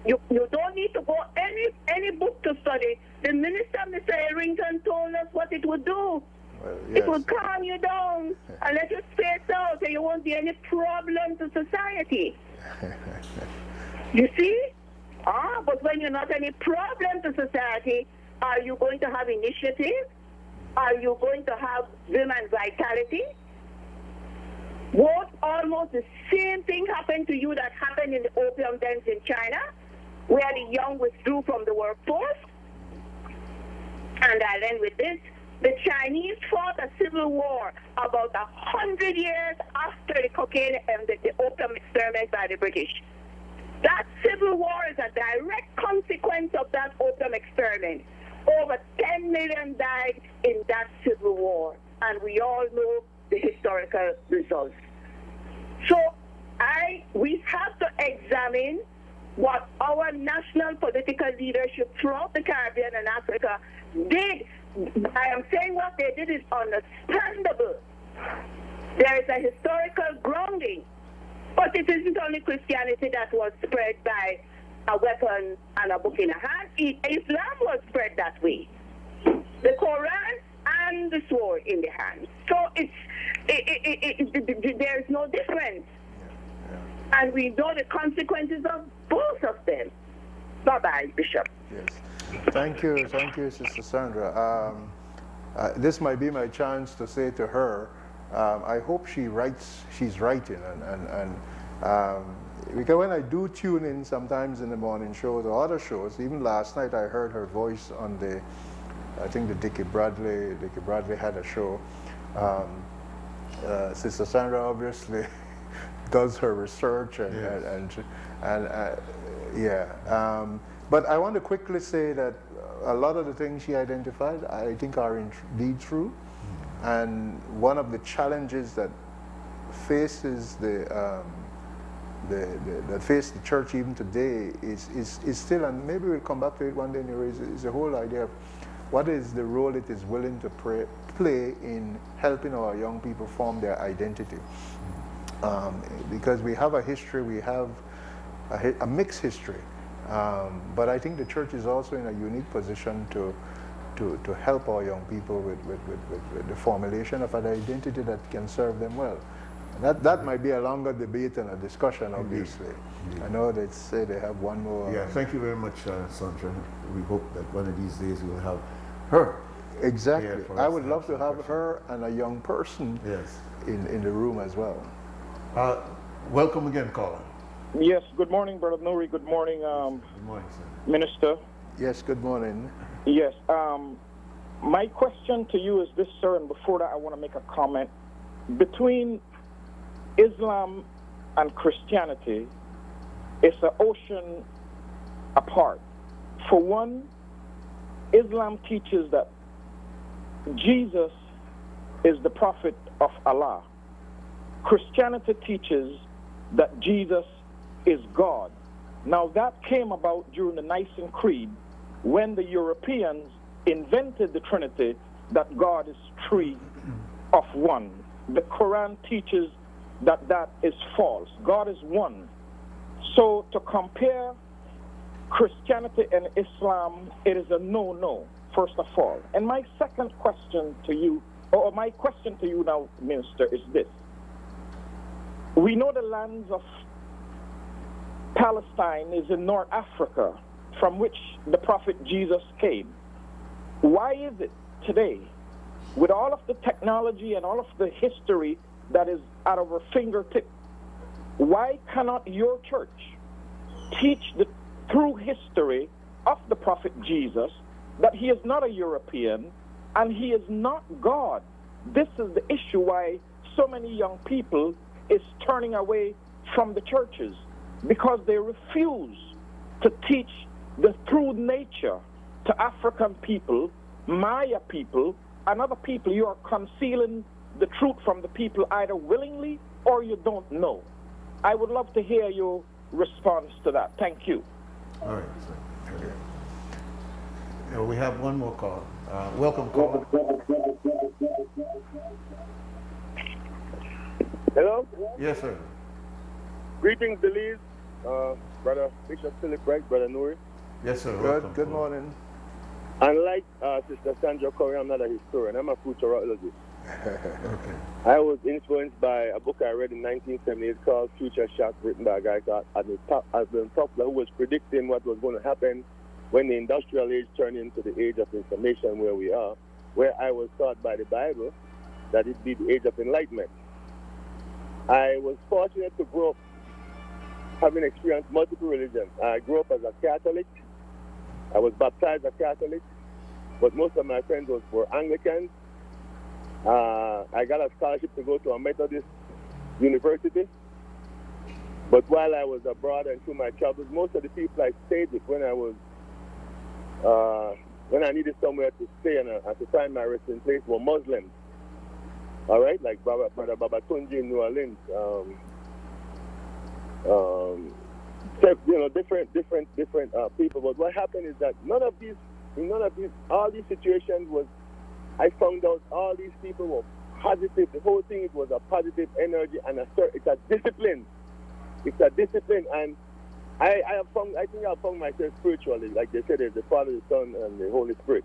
[SPEAKER 3] You don't need to go any book to study. The minister, Mr. Errington, told us what it would do.
[SPEAKER 2] Well, yes.
[SPEAKER 3] It will calm you down and let you space out, so you won't be any problem to society. You see? But when you're not any problem to society, are you going to have initiative? Are you going to have vim and vitality? Won't almost the same thing happen to you that happened in the opium dens in China, where the young withdrew from the workforce? And I'll end with this. The Chinese fought a civil war about 100 years after the cocaine and the opium experiment by the British. That civil war is a direct consequence of that opium experiment. Over 10 million died in that civil war, and we all know the historical results. So we have to examine what our national political leadership throughout the Caribbean and Africa did. I am saying what they did is understandable. There is a historical grounding, but it isn't only Christianity that was spread by a weapon and a book in a hand. Islam was spread that way. The Quran and the sword in the hand. So it's And we know the consequences of both of them. Bye-bye, Bishop.
[SPEAKER 2] Yes. Thank you, Sister Sandra. This might be my chance to say to her, I hope she's writing, because when I do tune in sometimes in the morning shows or other shows, even last night I heard her voice on I think the Dickie Bradley had a show. Sister Sandra obviously does her research but I want to quickly say that a lot of the things she identified, I think, are indeed true. And one of the challenges that faces that face the church even today is still, and maybe we'll come back to it one day, is the whole idea of what is the role it is willing to play in helping our young people form their identity. Because we have a history, we have a mixed history. But I think the church is also in a unique position to help our young people with the formulation of an identity that can serve them well. That might be a longer debate and a discussion, obviously. Indeed. I know they say they have one more.
[SPEAKER 1] Yeah, thank you very much, Sandra. We hope that one of these days we'll have her.
[SPEAKER 2] Exactly. I would love to have her and a young person in the room as well.
[SPEAKER 1] Welcome again, caller.
[SPEAKER 4] Yes, good morning, Brother Nuri. Good morning,
[SPEAKER 1] good morning, sir.
[SPEAKER 4] Minister.
[SPEAKER 2] Yes, good morning.
[SPEAKER 4] Yes, my question to you is this, sir, and before that I want to make a comment. Between Islam and Christianity, it's an ocean apart. For one, Islam teaches that Jesus is the prophet of Allah. Christianity teaches that Jesus is God. Now that came about during the Nicene Creed when the Europeans invented the Trinity, that God is three of one. The Quran teaches that that is false. God is one. So to compare Christianity and Islam, it is a no-no, first of all. And my second question to you, or my question to you now, Minister, is this. We know the lands of Palestine is in North Africa, from which the prophet Jesus came. Why is it today, with all of the technology and all of the history that is at our fingertip, why cannot your church teach the true history of the prophet Jesus, that he is not a European and he is not God? This is the issue why so many young people is turning away from the churches, because they refuse to teach the true nature to African people, Maya people, and other people. You are concealing the truth from the people either willingly or you don't know. I would love to hear your response to that. Thank you.
[SPEAKER 1] All right, sir. Okay. We have one more call. Welcome, caller.
[SPEAKER 5] Hello?
[SPEAKER 1] Yes, sir.
[SPEAKER 5] Greetings, Belize. Brother Bishop Philip Wright, Brother Nuri.
[SPEAKER 1] Yes, sir.
[SPEAKER 2] Good morning.
[SPEAKER 5] Unlike Sister Sandra Curry, I'm not a historian. I'm a futurologist.
[SPEAKER 1] Okay.
[SPEAKER 5] I was influenced by a book I read in 1978 called Future Shock, written by a guy called Admiral Toffler, who was predicting what was going to happen when the industrial age turned into the age of information where we are, where I was taught by the Bible that it'd be the age of enlightenment. I was fortunate to grow up having experienced multiple religions. I grew up as a Catholic. I was baptized as a Catholic, but most of my friends were Anglicans. I got a scholarship to go to a Methodist university. But while I was abroad and through my travels, most of the people I stayed with when I needed somewhere to stay and to find my resting place were Muslims. All right, like Brother Babatunji in New Orleans. Different people. But what happened is that all these situations I found out all these people were positive. The whole thing, it was a positive energy and it's a discipline. It's a discipline, and I think I found myself spiritually. Like they said, there's the Father, the Son, and the Holy Spirit.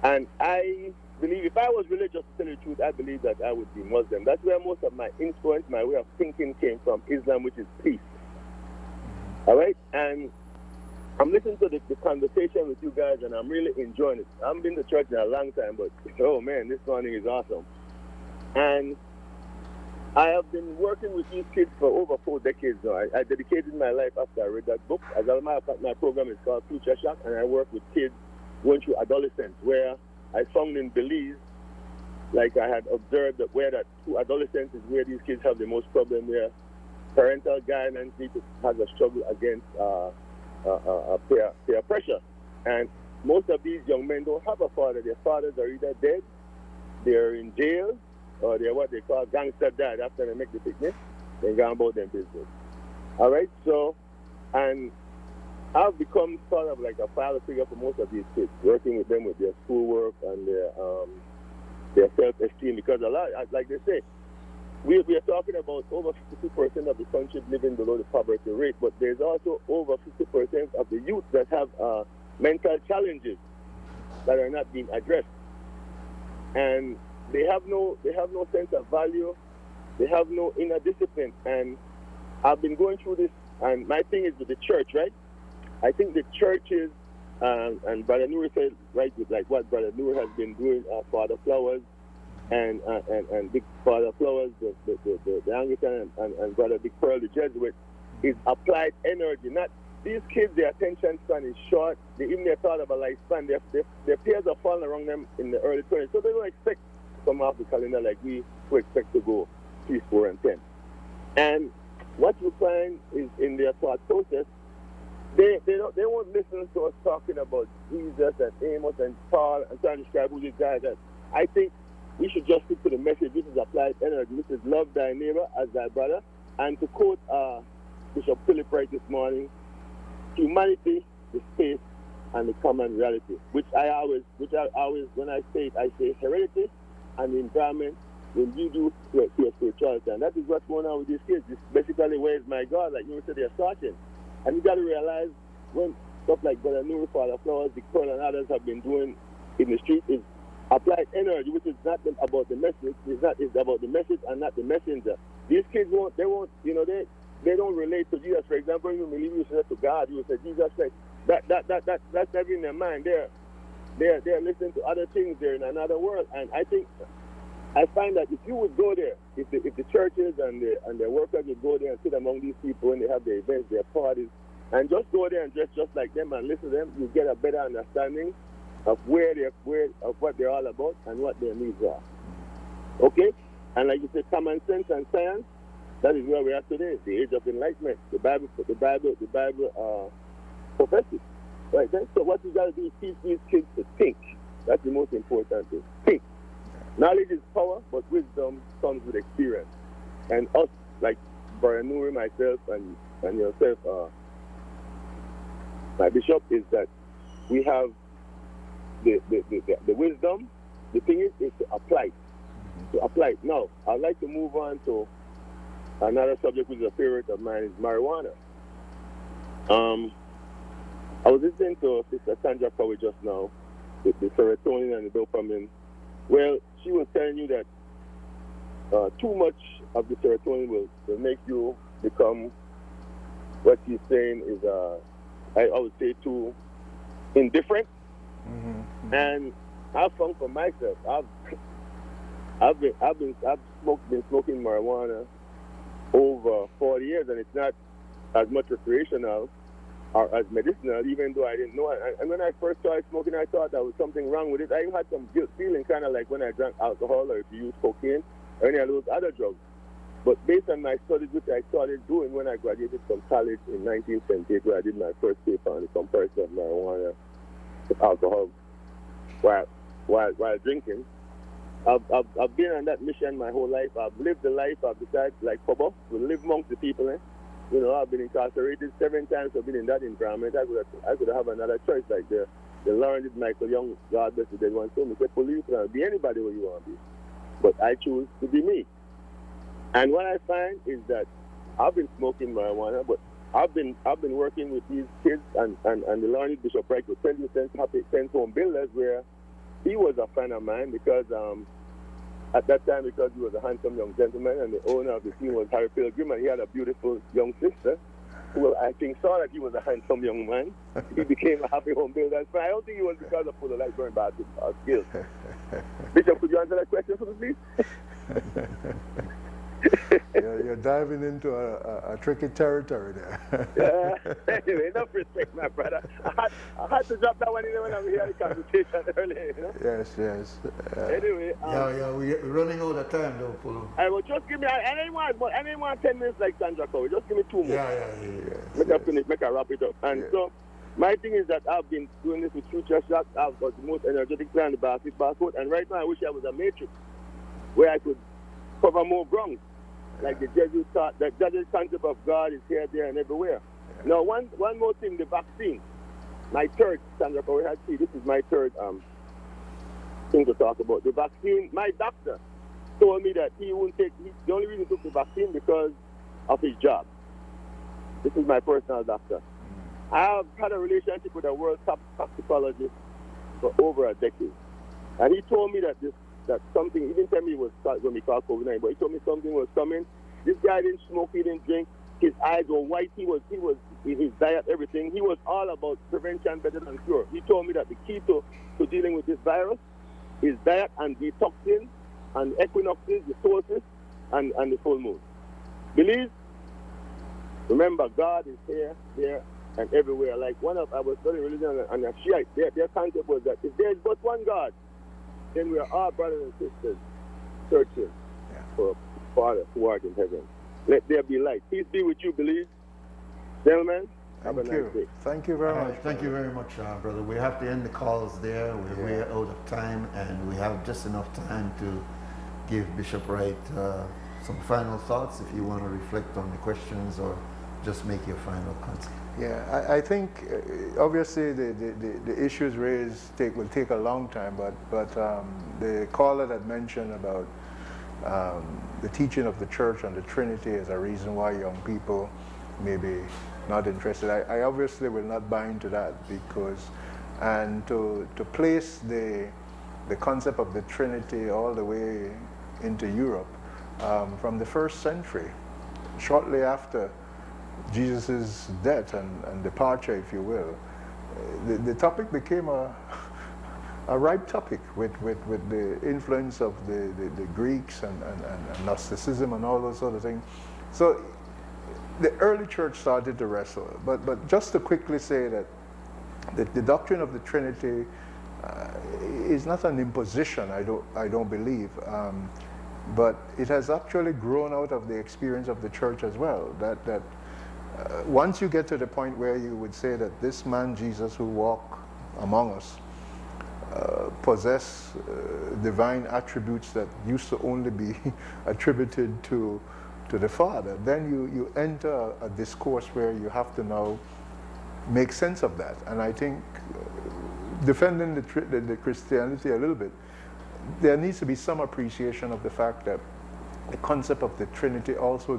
[SPEAKER 5] And I believe, if I was religious, to tell you the truth, I believe that I would be Muslim. That's where most of my influence, my way of thinking came from, Islam, which is peace. All right? And I'm listening to the conversation with you guys, and I'm really enjoying it. I haven't been to church in a long time, but, oh, man, this morning is awesome. And I have been working with these kids for over 4 decades now. I dedicated my life after I read that book. As a matter of fact, my program is called Future Shock, and I work with kids going through adolescence, where I found in Belize, like I had observed, that where that through adolescence is where these kids have the most problem, where parental guidance has a struggle against peer pressure. And most of these young men don't have a father. Their fathers are either dead, they're in jail, or they're what they call gangster dad. After they make the picnic, they go about their business. All right? So, and I've become sort of like a father figure for most of these kids, working with them with their schoolwork and their self-esteem, because a lot, like they say, we are talking about over 52% of the country living below the poverty rate, but there's also over 50% of the youth that have mental challenges that are not being addressed. And they have no sense of value, they have no inner discipline. And I've been going through this, and my thing is with the church, right? I think the churches, and Brother Noor said, right, with like what Brother Noor has been doing, Father Flowers, and Big Father Flowers, the Anglican, and Brother Big Pearl, the Jesuit, is applied energy. Not these kids, their attention span is short. They even their thought of a lifespan. Their peers are falling around them in the early 20s, so they don't expect to come off the calendar like we expect to go 3, 4, and 10. And what you find is in their thought process, they won't listen to us talking about Jesus and Amos and Paul and trying to describe who these guys are. I think we should just stick to the message. This is applied energy. This is love thy neighbor as thy brother. And to quote Bishop Philip Wright this morning, humanity, the space, and the common reality. Which I always, when I say it, I say heredity and the environment will you do to your spirituality. And that is what's going on with these kids. It's basically, where is my God? Like you said, they're searching. And you got to realize when stuff like Brother Noor, Father Flowers, Big Pearl, and others have been doing in the street is applied energy, which is not about the message. It's about the message and not the messenger. These kids they don't relate to Jesus. For example, when you believe you say to God, you say Jesus Christ. That's never in their mind. They're listening to other things. They're in another world. And I find that if you would go there, if the churches and the workers would go there and sit among these people when they have their events, their parties, and just go there and dress just like them and listen to them, you get a better understanding of of what they're all about and what their needs are. Okay? And like you said, common sense and science, that is where we are today, the age of enlightenment. The Bible professes. Right then? So what you got to do is teach these kids to think. That's the most important thing. Think. Knowledge is power, but wisdom comes with experience. And us, like Brother Noor, myself, and yourself, my bishop, is that we have the wisdom. The thing is to apply it. To apply it. Now, I'd like to move on to another subject which is a favorite of mine, is marijuana. I was listening to Sister Sandra Cowie just now, the serotonin and the dopamine. Well, she was telling you that too much of the serotonin will make you become, what she's saying is, I would say, too indifferent. Mm-hmm. And I've found for myself, I've been smoking marijuana over 40 years, and it's not as much recreational or as medicinal, even though I didn't know it. And when I first started smoking, I thought there was something wrong with it. I even had some guilt feeling, kind of like when I drank alcohol or if you use cocaine or any of those other drugs. But based on my studies, which I started doing when I graduated from college in 1978, where I did my first paper on the comparison of marijuana with alcohol while drinking, I've been on that mission my whole life. I've lived the life I've decided, like Kobo, to live amongst the people. You know, I've been incarcerated 7 times. I've been in that environment. I could have another choice, like the learned Michael Young, God bless the dead one, told me, say, police can be anybody who you want to be. But I choose to be me. And what I find is that I've been smoking marijuana, but I've been working with these kids and the learned Bishop Wright with 20 Cent Home Builders, where he was a friend of mine because at that time, because he was a handsome young gentleman and the owner of the team was Harry Pilgrim, and he had a beautiful young sister. who I think saw that he was a handsome young man. He became a happy home builder. But I don't think it was because of full of light burn basketball skills. Bishop, could you answer that question for me, please?
[SPEAKER 2] You're diving into a tricky territory there.
[SPEAKER 5] Anyway, enough respect, my brother. I had to drop that one in when I was hearing the conversation earlier. You know?
[SPEAKER 2] Yes.
[SPEAKER 5] Anyway.
[SPEAKER 1] We're running out of time, though, Polo.
[SPEAKER 5] I will just give me. I didn't want 10 minutes like Sandra Cowell. Just give me 2 more.
[SPEAKER 2] Yeah.
[SPEAKER 5] Make I wrap it up. And so, my thing is that I've been doing this with Future Shock. I've got the most energetic player on the basketball court, and right now I wish I was a matrix where I could cover more ground. Like the Jesuits taught, the Jesuit concept of God is here, there, and everywhere. Yeah. Now, one more thing, the vaccine. My third, Sandra Cowell, this is my third thing to talk about. The vaccine, my doctor told me that he won't take, the only reason he took the vaccine because of his job. This is my personal doctor. I have had a relationship with a world top toxicologist for over a decade. And he told me that something, he didn't tell me it was going to be called COVID-19, but he told me something was coming. This guy didn't smoke, he didn't drink, his eyes were white, he was in his diet, everything. He was all about prevention better than cure. He told me that the key to dealing with this virus is diet and detoxing and equinoxes, the solstice, and the full moon. Believe, remember, God is here, there, and everywhere. Like I was studying religion and a Shiite, their concept was that if there is but one God, then we are all brothers and sisters searching for Father who art in heaven. Let there be light. Peace be with you, believe. Gentlemen, have a nice day.
[SPEAKER 2] Thank you very much.
[SPEAKER 1] Thank you very much, brother. We have to end the calls there. We're way out of time, and we have just enough time to give Bishop Wright some final thoughts if you want to reflect on the questions or just make your final comment.
[SPEAKER 2] Yeah, I think obviously the issues raised will take a long time, but the caller that mentioned about the teaching of the church on the Trinity as a reason why young people may be not interested. I obviously will not buy into that and to place the concept of the Trinity all the way into Europe from the 1st century, shortly after Jesus' death and departure, if you will, the topic became a ripe topic with the influence of the Greeks and Gnosticism and all those sort of things. So the early church started to wrestle. But just to quickly say that the doctrine of the Trinity is not an imposition, I don't believe, but it has actually grown out of the experience of the church as well. That once you get to the point where you would say that this man Jesus who walked among us possess divine attributes that used to only be attributed to the Father, then you enter a discourse where you have to now make sense of that. And I think defending the Christianity a little bit, there needs to be some appreciation of the fact that the concept of the Trinity also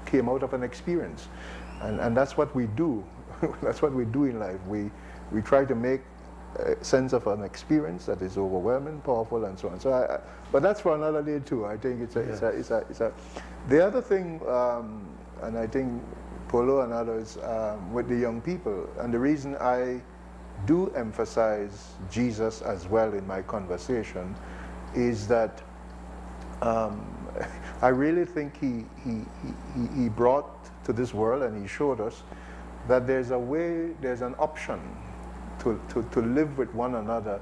[SPEAKER 2] came out of an experience, and that's what we do. That's what we do in life. We try to make sense of an experience that is overwhelming, powerful, and so on. So, but that's for another day too. I think it's a. The other thing, and I think Polo and others with the young people, and the reason I do emphasize Jesus as well in my conversation, is that I really think he brought to this world, and he showed us that there's a way, there's an option to live with one another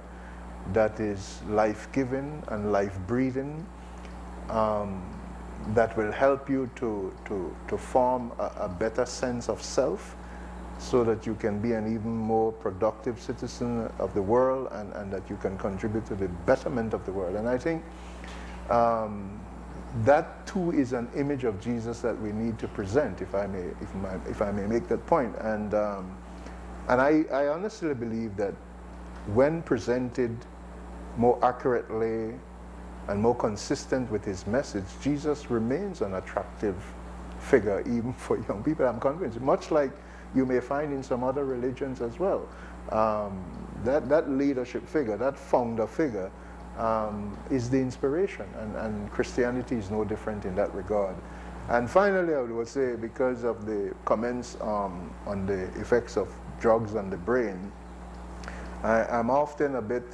[SPEAKER 2] that is life-giving and life-breathing, that will help you to form a better sense of self, so that you can be an even more productive citizen of the world, and that you can contribute to the betterment of the world. And I think that too is an image of Jesus that we need to present, if I may make that point. And I honestly believe that when presented more accurately and more consistent with his message, Jesus remains an attractive figure even for young people, I'm convinced, much like you may find in some other religions as well. That leadership figure, that founder figure, is the inspiration, and Christianity is no different in that regard. And finally, I would say, because of the comments on the effects of drugs on the brain, I'm often a bit,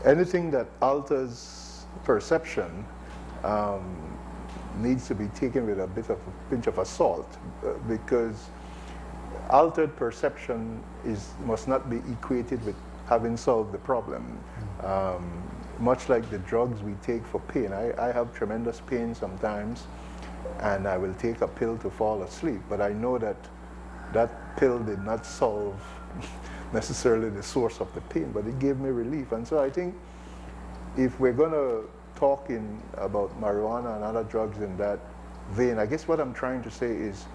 [SPEAKER 2] anything that alters perception needs to be taken with a bit of a pinch of salt, because altered perception must not be equated with having solved the problem. Much like the drugs we take for pain. I have tremendous pain sometimes, and I will take a pill to fall asleep, but I know that that pill did not solve necessarily the source of the pain, but it gave me relief. And so I think if we're going to talk about marijuana and other drugs in that vein, I guess what I'm trying to say is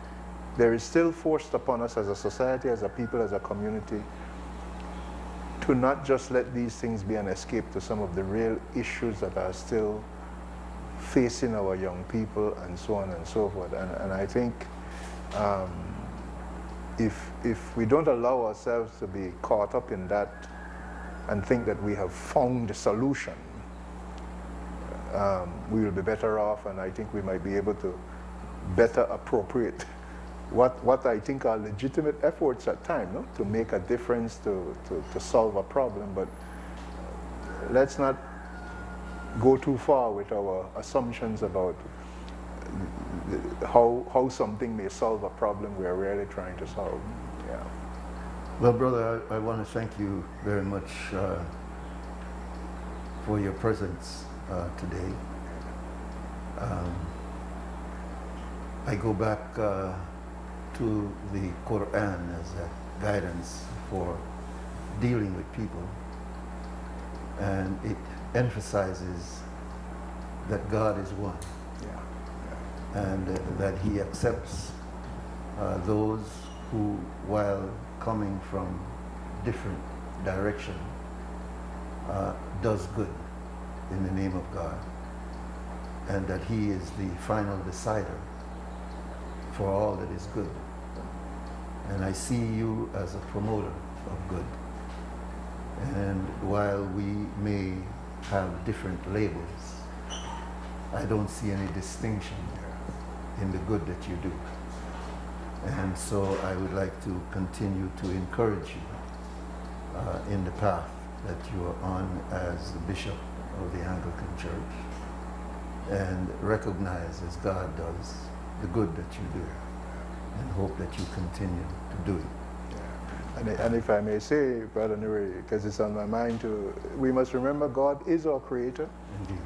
[SPEAKER 2] there is still forced upon us as a society, as a people, as a community, to not just let these things be an escape to some of the real issues that are still facing our young people, and so on and so forth. And I think if we don't allow ourselves to be caught up in that and think that we have found the solution, we will be better off, and I think we might be able to better appropriate what I think are legitimate efforts at times, no? To make a difference, to solve a problem. But let's not go too far with our assumptions about how something may solve a problem we are really trying to solve. Yeah.
[SPEAKER 1] Well, brother, I want to thank you very much for your presence today. I go back to the Quran as a guidance for dealing with people, and it emphasizes that God is one, and that He accepts those who, while coming from different direction, does good in the name of God, and that He is the final decider for all that is good. And I see you as a promoter of good. And while we may have different labels, I don't see any distinction in the good that you do. And so I would like to continue to encourage you in the path that you are on as the Bishop of the Anglican Church, and recognize, as God does, the good that you do, and hope that you continue to do it.
[SPEAKER 2] And if I may say, Brother Nuri, because it's on my mind too, we must remember God is our creator.
[SPEAKER 1] Indeed.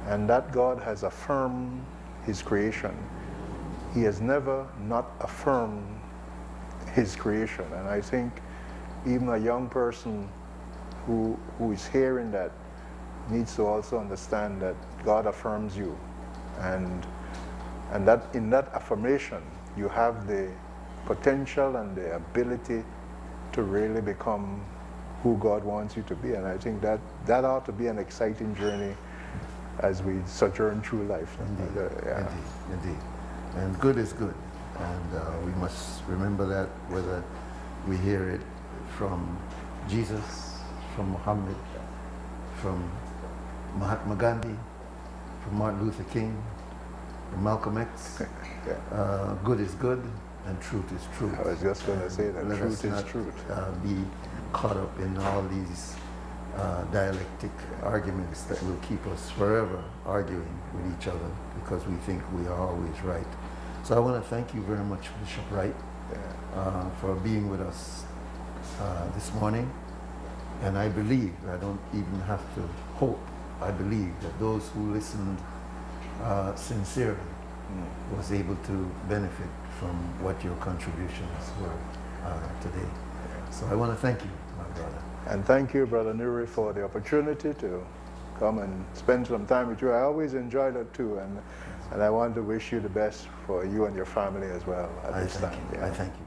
[SPEAKER 2] And that God has affirmed His creation. He has never not affirmed His creation. And I think even a young person who is hearing that needs to also understand that God affirms you. And that in that affirmation, you have the potential and the ability to really become who God wants you to be. And I think that ought to be an exciting journey as we sojourn through life.
[SPEAKER 1] Indeed, indeed. And good is good. And we must remember that, whether we hear it from Jesus, from Muhammad, from Mahatma Gandhi, from Martin Luther King, from Malcolm X. Good is good, and truth is truth.
[SPEAKER 2] I was just going to say that
[SPEAKER 1] Let
[SPEAKER 2] truth
[SPEAKER 1] us
[SPEAKER 2] is
[SPEAKER 1] not,
[SPEAKER 2] truth.
[SPEAKER 1] Be caught up in all these dialectic arguments that will keep us forever arguing with each other because we think we are always right. So I want to thank you very much, Bishop Wright, for being with us this morning. And I believe, I don't even have to hope, I believe that those who listened sincerely was able to benefit from what your contributions were today. So I want to thank you, my brother.
[SPEAKER 2] And thank you, Brother Nuri, for the opportunity to come and spend some time with you. I always enjoy that too, and I want to wish you the best for you and your family as well at this time.
[SPEAKER 1] I thank you.